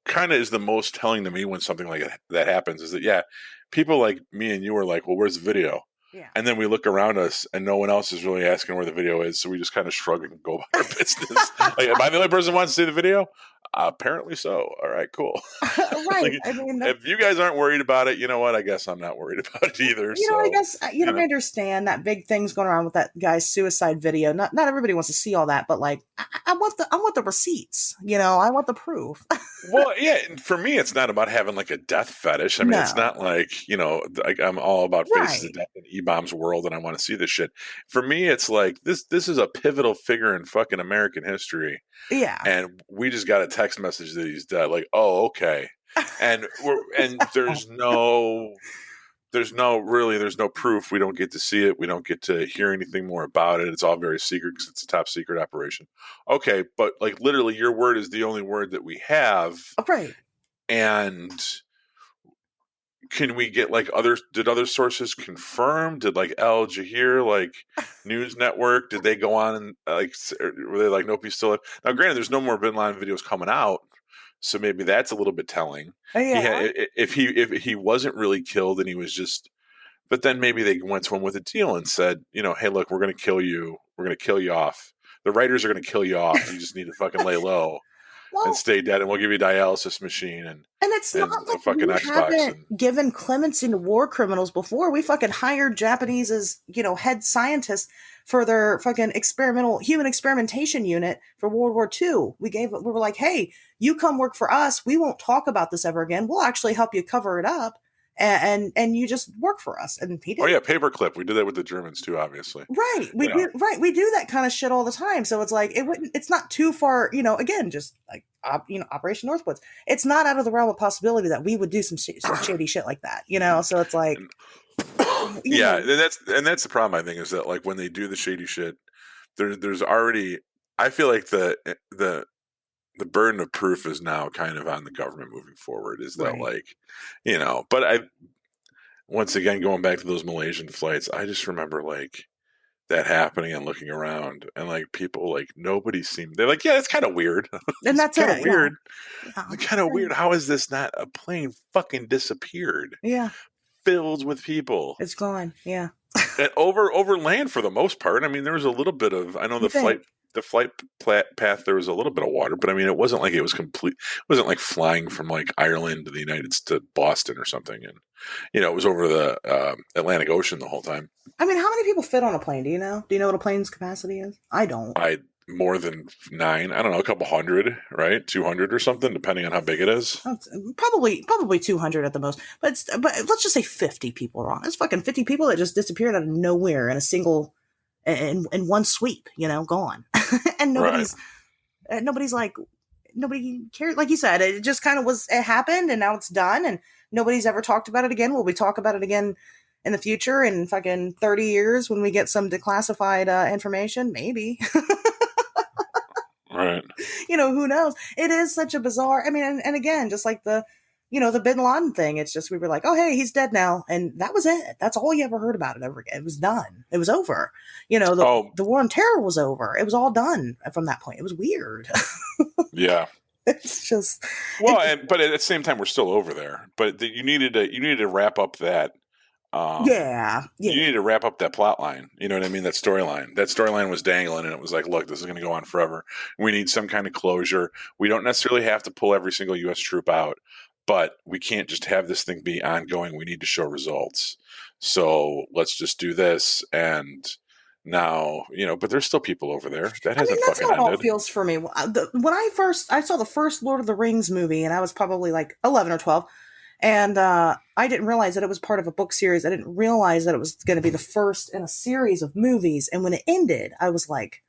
kind of is the most telling to me when something like that happens is that, yeah, people like me and you are like, well, where's the video? Yeah. And then we look around us and no one else is really asking where the video is. So we just kind of shrug and go about our business. Like, am I the only person who wants to see the video? Apparently so. All right, cool. Right. Like, if you guys aren't worried about it, you know what? I guess I'm not worried about it either. I guess I understand that big thing's going around with that guy's suicide video. Not everybody wants to see all that, but like I want the receipts. I want the proof. Well, yeah. For me, it's not about having like a death fetish. I mean, it's not like like I'm all about faces of death in E-Bomb's world, and I want to see this shit. For me, it's like this is a pivotal figure in fucking American history. Yeah. And we just got a text message that he's dead. Like, oh, okay. And there's no proof. We don't get to see it. We don't get to hear anything more about it. It's all very secret because it's a top secret operation. Okay, but like literally your word is the only word that we have. Right. And can we get like did other sources confirm? Did like Al Jazeera, like news network, did they go on and like, were they like, nope, he's still alive? Now granted, there's no more bin Laden videos coming out, so maybe that's a little bit telling. Yeah. If he wasn't really killed and he was just, but then maybe they went to him with a deal and said, hey, look, we're going to kill you. We're going to kill you off. The writers are going to kill you off. You just need to fucking lay low and stay dead, and we'll give you a dialysis machine and it's not like a fucking we Xbox. haven't given clemency to war criminals before. We fucking hired Japanese as head scientists for their fucking human experimentation unit for World War II. We were like, hey, you come work for us. We won't talk about this ever again. We'll actually help you cover it up. And you just work for us. And he did. Oh yeah, paperclip. We did that with the Germans too, obviously. Right. We do that kind of shit all the time. So it's like it's not too far, again, just like Operation Northwoods. It's not out of the realm of possibility that we would do some shady shit like that, so it's like yeah, and that's the problem, I think, is that like when they do the shady shit, there's already, I feel like the burden of proof is now kind of on the government moving forward, is that like, but once again, going back to those Malaysian flights, I just remember like that happening and looking around, and like people, like nobody seemed. They're like, yeah, it's kind of weird. And It's that's kind of it. Yeah. weird. Yeah. It's kind of weird. How is this not a plane fucking disappeared, Yeah. filled with people? It's gone. Yeah. And over land for the most part. I mean, there was a little bit of. I know You think? the flight path. There was a little bit of water, but I mean, it wasn't like it was complete. It wasn't like flying from like Ireland to the United to Boston or something, and it was over the Atlantic Ocean the whole time. I mean, how many people fit on a plane? Do you know? Do you know what a plane's capacity is? I don't. I more than nine. I don't know, a couple hundred, right? 200 or something, depending on how big it is. Probably 200 at the most. But let's just say 50 people are on. It's fucking 50 people that just disappeared out of nowhere in a single in one sweep. Gone, and Right. nobody's like nobody cared. Like you said, it just kind of was. It happened, and now it's done, and nobody's ever talked about it again. Will we talk about it again in the future in fucking 30 years when we get some declassified information? Maybe. Right. Who knows? It is such a bizarre. I mean, and again, just like the Bin Laden thing. It's just we were like, oh hey, he's dead now, and that was it. That's all you ever heard about it ever again. It was done. It was over. The Oh, the war on terror was over. It was all done from that point. It was weird. yeah. It's just, Well, but at the same time, we're still over there. But you needed to wrap up that. yeah, You yeah, needed to wrap up that plot line. You know what I mean? That storyline. That storyline was dangling, and it was like, look, this is going to go on forever. We need some kind of closure. We don't necessarily have to pull every single U.S. troop out, but we can't just have this thing be ongoing. We need to show results. So let's just do this. And now, but there's still people over there. That I mean, hasn't that's fucking how it all ended. feels for me. When I saw the first Lord of the Rings movie, and I was probably like 11 or 12, and I didn't realize that it was part of a book series. I didn't realize that it was going to be the first in a series of movies. And when it ended, I was like,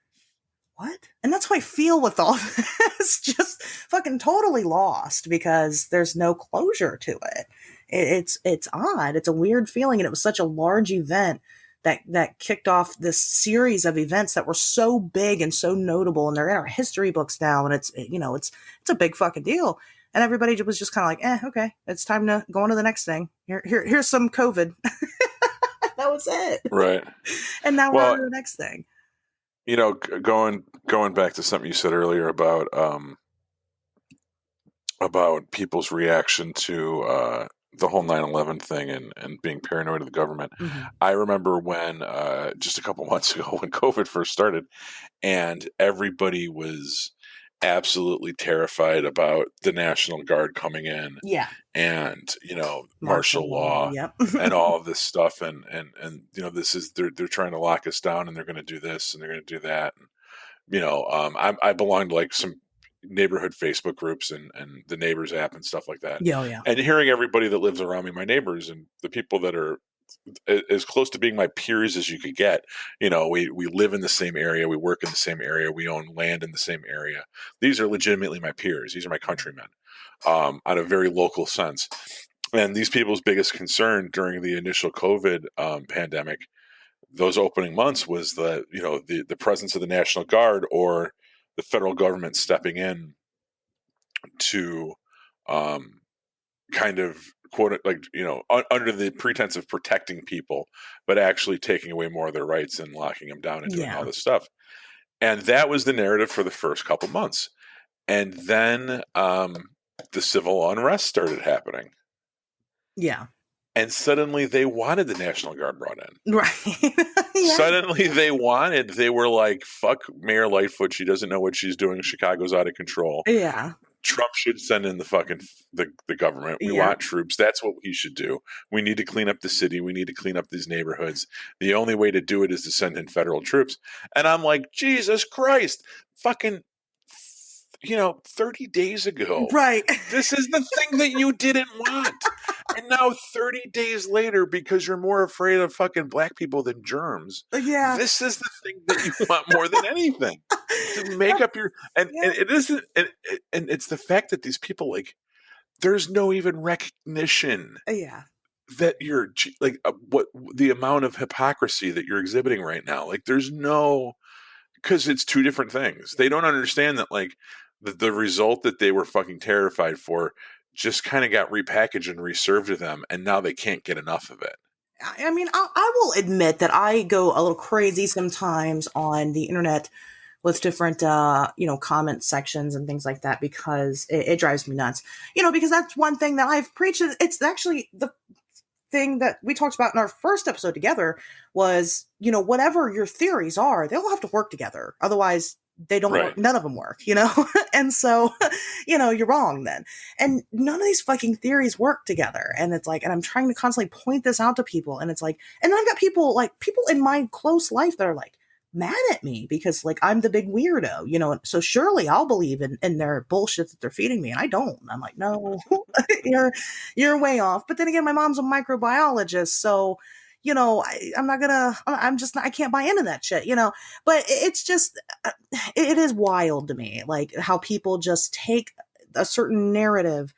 what? And that's how I feel with all this. Just fucking totally lost because there's no closure to it. It's odd. It's a weird feeling, and it was such a large event that kicked off this series of events that were so big and so notable, and they're in our history books now, and it's a big fucking deal. And everybody was just kind of like, okay, it's time to go on to the next thing. Here's some COVID. That was it. Right. And now we're on Well, to the next thing. going back to something you said earlier about people's reaction to the whole 9/11 thing and being paranoid of the government. Mm-hmm. I remember when just a couple months ago when COVID first started, and everybody was absolutely terrified about the National Guard coming in Yeah. and Martial martial law. law Yep. and all of this stuff, and this is they're trying to lock us down, and they're going to do this and they're going to do that. I belong to like some neighborhood Facebook groups and the neighbors app and stuff like that. Yeah, yeah. And hearing everybody that lives around me, my neighbors and the people that are as close to being my peers as you could get. We live in the same area, we work in the same area, we own land in the same area. These are legitimately my peers. These are my countrymen, on a very local sense. And these people's biggest concern during the initial COVID pandemic, those opening months, was the presence of the National Guard or the federal government stepping in to kind of quote like under the pretense of protecting people, but actually taking away more of their rights and locking them down and doing all this stuff. And that was the narrative for the first couple months. And then the civil unrest started happening. Yeah. And suddenly they wanted the National Guard brought in. Right. Yeah. Suddenly they were like, fuck Mayor Lightfoot. She doesn't know what she's doing. Chicago's out of control. Yeah. Trump should send in the fucking the government. We want troops. That's what he should do. We need to clean up the city. We need to clean up these neighborhoods. The only way to do it is to send in federal troops. And I'm like, Jesus Christ, fucking 30 days ago. Right. This is the thing that you didn't want. And now 30 days later, because you're more afraid of fucking black people than germs, this is the thing that you want more than anything. To make up your and it isn't and it's the fact that these people, like, there's no even recognition that you're like what the amount of hypocrisy that you're exhibiting right now. Like, there's no, because it's two different things. They don't understand that, like, the result that they were fucking terrified for just kind of got repackaged and reserved to them, and now they can't get enough of it. I mean, I will admit that I go a little crazy sometimes on the internet with different, comment sections and things like that because it drives me nuts. Because that's one thing that I've preached. It's actually the thing that we talked about in our first episode together was, whatever your theories are, they all have to work together. Otherwise, they don't Right. work. None of them work. And so, you're wrong then. And none of these fucking theories work together. And it's like, and I'm trying to constantly point this out to people. And it's like, and then I've got people in my close life that are like, mad at me because like I'm the big weirdo. So surely I'll believe in their bullshit that they're feeding me, and I don't. I'm like, no, you're way off. But then again, my mom's a microbiologist, so I'm not gonna. I'm just not, I can't buy into that shit. But it's just it is wild to me, like how people just take a certain narrative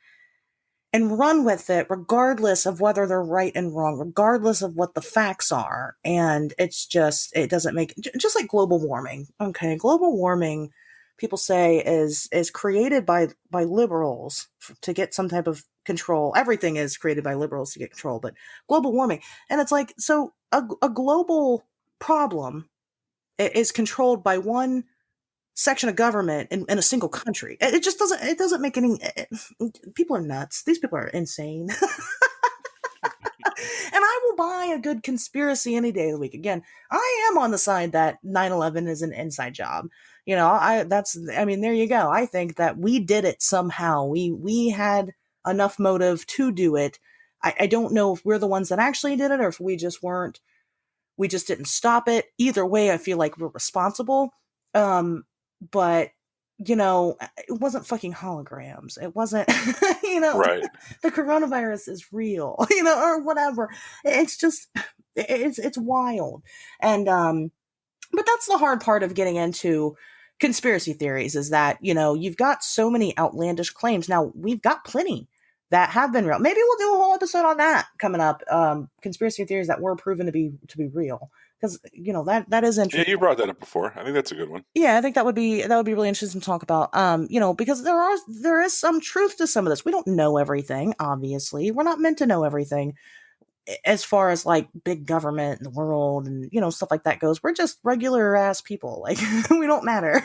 and run with it regardless of whether they're right and wrong, regardless of what the facts are. And it doesn't make, just like global warming. Okay. Global warming, people say is created by liberals to get some type of control. Everything is created by liberals to get control, but global warming. And it's like, so a global problem is controlled by one section of government in a single country. It just doesn't make any. People are nuts. These people are insane. And I will buy a good conspiracy any day of the week. Again, I am on the side that 9/11 is an inside job. I mean, there you go. I think that we did it somehow. We had enough motive to do it. I don't know if we're the ones that actually did it or if we just weren't. We just didn't stop it. Either way, I feel like we're responsible. But it wasn't fucking holograms. It wasn't, Right. the coronavirus is real, or whatever. It's just, it's wild. And, but that's the hard part of getting into conspiracy theories is that, you've got so many outlandish claims. Now, we've got plenty that have been real. Maybe we'll do a whole episode on that coming up. Conspiracy theories that were proven to be real. Because, that is Yeah, interesting. you brought that up before. I think that's a good one. Yeah, I think that would be really interesting to talk about. Because there is some truth to some of this. We don't know everything, obviously. We're not meant to know everything as far as like big government and the world and stuff like that goes. We're just regular ass people. Like we don't matter.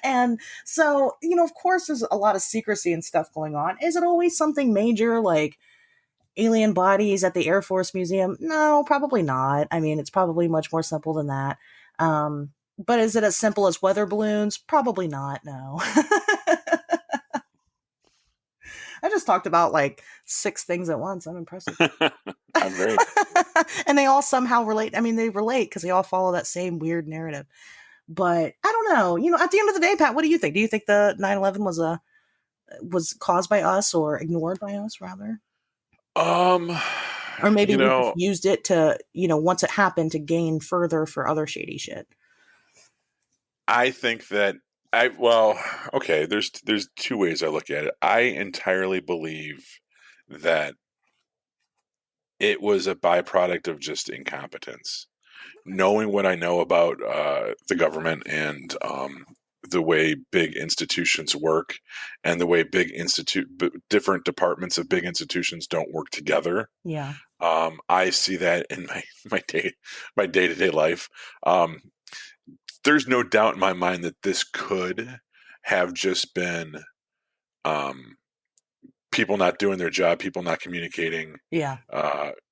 And so, of course there's a lot of secrecy and stuff going on. Is it always something major like alien bodies at the Air Force Museum? No, probably not. I mean, it's probably much more simple than that. But is it as simple as weather balloons? Probably not. No. I just talked about like 6 things at once. I'm impressive. I'm very. And they all somehow relate. I mean, they relate because they all follow that same weird narrative. But I don't know. At the end of the day, Pat, what do you think? Do you think the 9/11 was caused by us or ignored by us rather? Um, Or maybe you we just know, used it to, once it happened to gain further for other shady shit. I think that well, okay, there's two ways I look at it. I entirely believe that it was a byproduct of just incompetence. Knowing what I know about the government and the way big institutions work and the way different departments of big institutions don't work together. Yeah. I see that in my day to day life. There's no doubt in my mind that this could have just been um, people not doing their job, people not communicating, Yeah.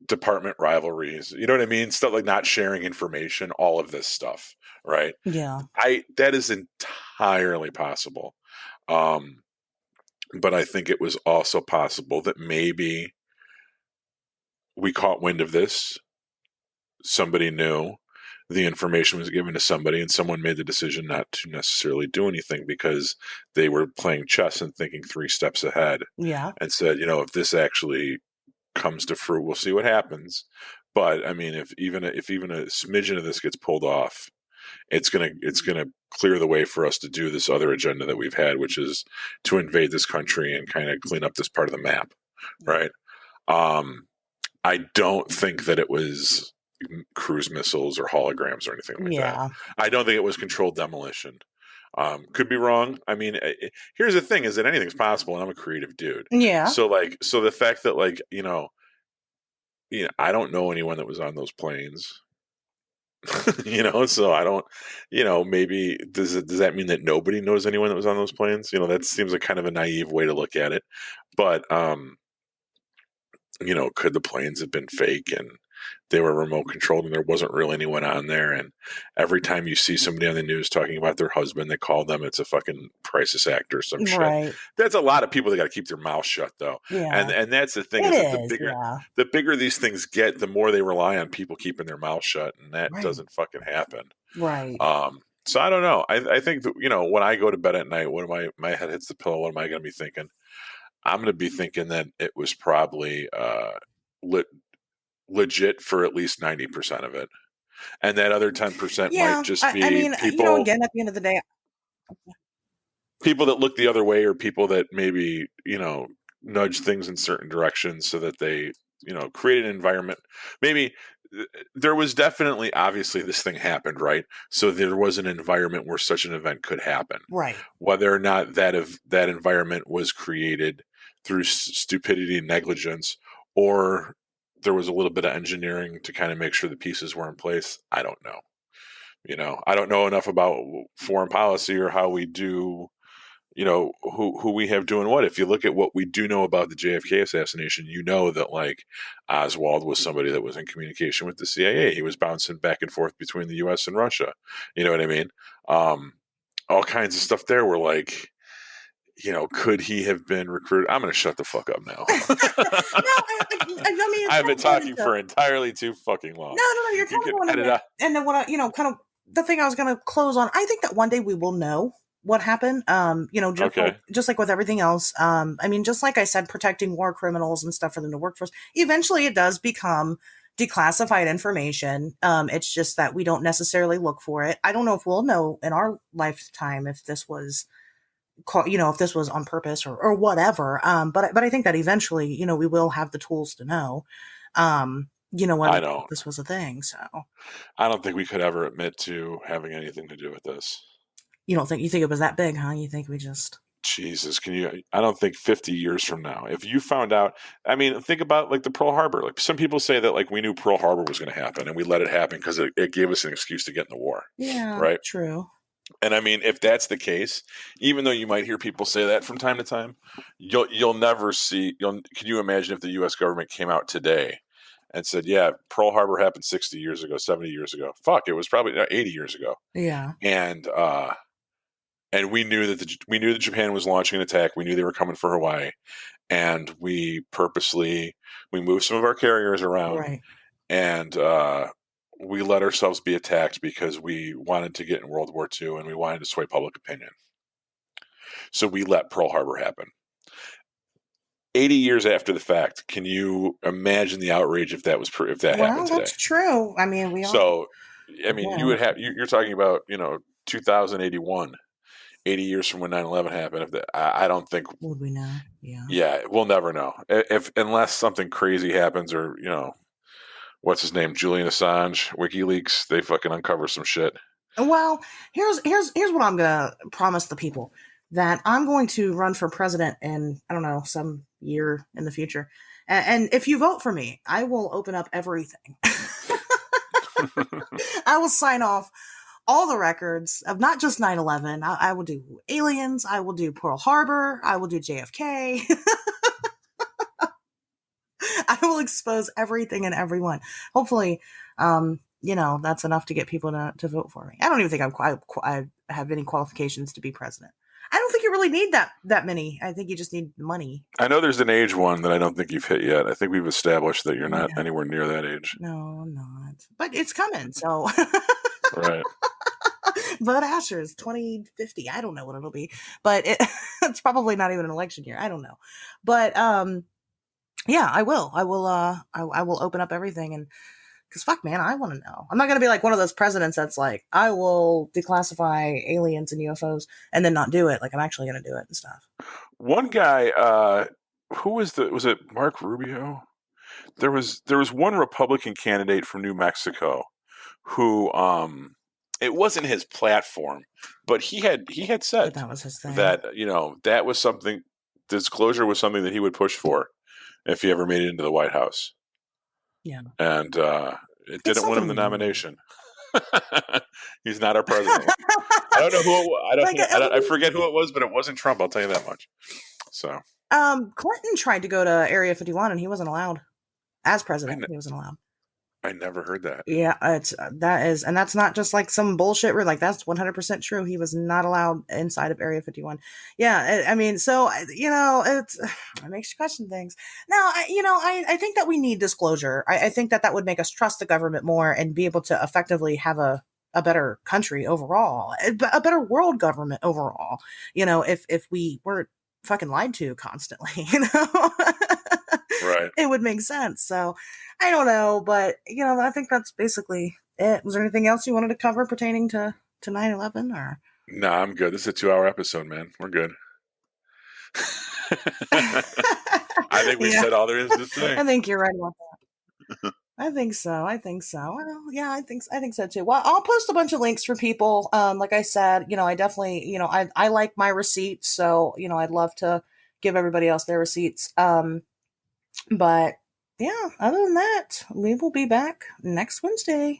department rivalries. You know what I mean? Stuff like not sharing information, all of this stuff, right? Yeah. That is entirely possible. Um, but I think it was also possible that maybe we caught wind of this. Somebody knew the information was given to somebody, and someone made the decision not to necessarily do anything because they were playing chess and thinking 3 steps ahead, Yeah. and said, if this actually comes to fruit, we'll see what happens. But I mean, if even a smidgen of this gets pulled off, it's gonna clear the way for us to do this other agenda that we've had, which is to invade this country and kind of clean up this part of the map, right? Um, I don't think that it was cruise missiles or holograms or anything like that. Yeah. I don't think it was controlled demolition. Could be wrong. I mean, here's the thing: is that anything's possible, and I'm a creative dude. Yeah. So the fact that I don't know anyone that was on those planes. So I don't, maybe does that mean that nobody knows anyone that was on those planes? That seems like kind of a naive way to look at it. But could the planes have been fake and they were remote controlled and there wasn't really anyone on there? And every time you see somebody on the news talking about their husband, they call them it's a fucking crisis actor or some shit. Right. That's a lot of people that got to keep their mouth shut, though. Yeah. And that's the thing It is that is. Yeah. the bigger these things get, the more they rely on people keeping their mouth shut, and that Right. doesn't fucking happen. Right. So I don't know. I think that, when I go to bed at night, when my head hits the pillow, what am I going to be thinking? I'm going to be thinking that it was probably legit for at least 90% of it, and that other 10% might Yeah. just I be mean, again, at the end of the day, people that look the other way, or people that maybe nudge things in certain directions so that they create an environment. Maybe there was definitely, obviously, this thing happened, right? So there was an environment where such an event could happen. right. Whether or not that environment was created through stupidity and negligence, or there was a little bit of engineering to kind of make sure the pieces were in place, I don't know. I don't know enough about foreign policy or how we do, who we have doing what. If you look at what we do know about the JFK assassination, that like Oswald was somebody that was in communication with the CIA. He was bouncing back and forth between the U.S. and Russia. You know what I mean? All kinds of stuff there were like, could he have been recruited? I'm going to shut the fuck up now. No, I mean, it's I've kind been of going talking into for entirely too fucking long. no, you're You kind of can going edit into, out. and then what kind of the thing I was going to close on. I think that one day we will know what happened. Okay. Just like with everything else. I mean, just like I said, protecting war criminals and stuff for them to work for us. Eventually, it does become declassified information. It's just that we don't necessarily look for it. I don't know if we'll know in our lifetime if this was if this was on purpose or whatever. But I think that eventually, we will have the tools to know, whether I don't. this was a thing. So I don't think we could ever admit to having anything to do with this. you think it was that big, huh? You think we just Jesus, I don't think 50 years from now, if you found out, I mean, think about like the Pearl Harbor. Like some people say that like we knew Pearl Harbor was going to happen and we let it happen because it gave us an excuse to get in the war. yeah, Right. true. And I mean, if that's the case, even though you might hear people say that from time to time, you'll never see. Can you imagine if the U.S. government came out today and said, "Yeah, Pearl Harbor happened 60 years ago, 70 years ago. Fuck, it was probably 80 years ago." Yeah, And we knew that we knew that Japan was launching an attack. We knew they were coming for Hawaii, and we purposely moved some of our carriers around, right. and we let ourselves be attacked because we wanted to get in World War II and we wanted to sway public opinion. So we let Pearl Harbor happen. 80 years after the fact, can you imagine the outrage if that happened today? That's true. I mean, we all. So, I mean, you Yeah. would have you're talking about 2081, 80 years from when 9/11 happened. I don't think. Would we know? Yeah. Yeah, we'll never know if unless something crazy happens, or what's his name, Julian Assange, WikiLeaks, they fucking uncover some shit. Well, here's what I'm gonna promise the people, that I'm going to run for president in, I don't know, some year in the future, and if you vote for me, I will open up everything. I will sign off all the records of not just 9/11. I will do aliens. I will do Pearl Harbor. I will do JFK. I will expose everything and everyone. Hopefully, that's enough to get people to vote for me. I don't even think I have any qualifications to be president. I don't think you really need that many. I think you just need money. I know there's an age one that I don't think you've hit yet. I think we've established that you're not anywhere near that age. No, I'm not. But it's coming, so. Right. Vote Asher's 2050. I don't know what it'll be, but it's probably not even an election year. I don't know, but yeah, I will. I will open up everything, and because fuck, man, I want to know. I'm not gonna be like one of those presidents that's like, I will declassify aliens and UFOs and then not do it. Like I'm actually gonna do it and stuff. One guy, who was it Mark Rubio? There was one Republican candidate from New Mexico who it wasn't his platform, but he had said That was his thing. that that was something, disclosure was something that he would push for if he ever made it into the White House. Yeah. and it It's didn't win him something the we need. nomination. He's not our president. I don't know who. Like, I forget who it was, but it wasn't Trump. I'll tell you that much. So Clinton tried to go to Area 51 and he wasn't allowed. As I, president, he wasn't allowed. I never heard that. Yeah, it's that is, and that's not just like some bullshit. Where like that's 100% true. He was not allowed inside of Area 51. Yeah, I mean, so it makes you question things. Now, I think that we need disclosure. I think that would make us trust the government more and be able to effectively have a better country overall, a better world government overall. If we weren't fucking lied to constantly, Right. it would make sense. So I don't know, but I think that's basically it. Was there anything else you wanted to cover pertaining to 9/11 or? Nah, I'm good. This is a 2 hour episode, man. We're good. I think we Yeah, said all there is to say. I think you're right about that. I think so. I think so. Well, yeah, I think so too. Well, I'll post a bunch of links for people. Like I said, I definitely, I like my receipts, so I'd love to give everybody else their receipts. But yeah, other than that, we will be back next Wednesday.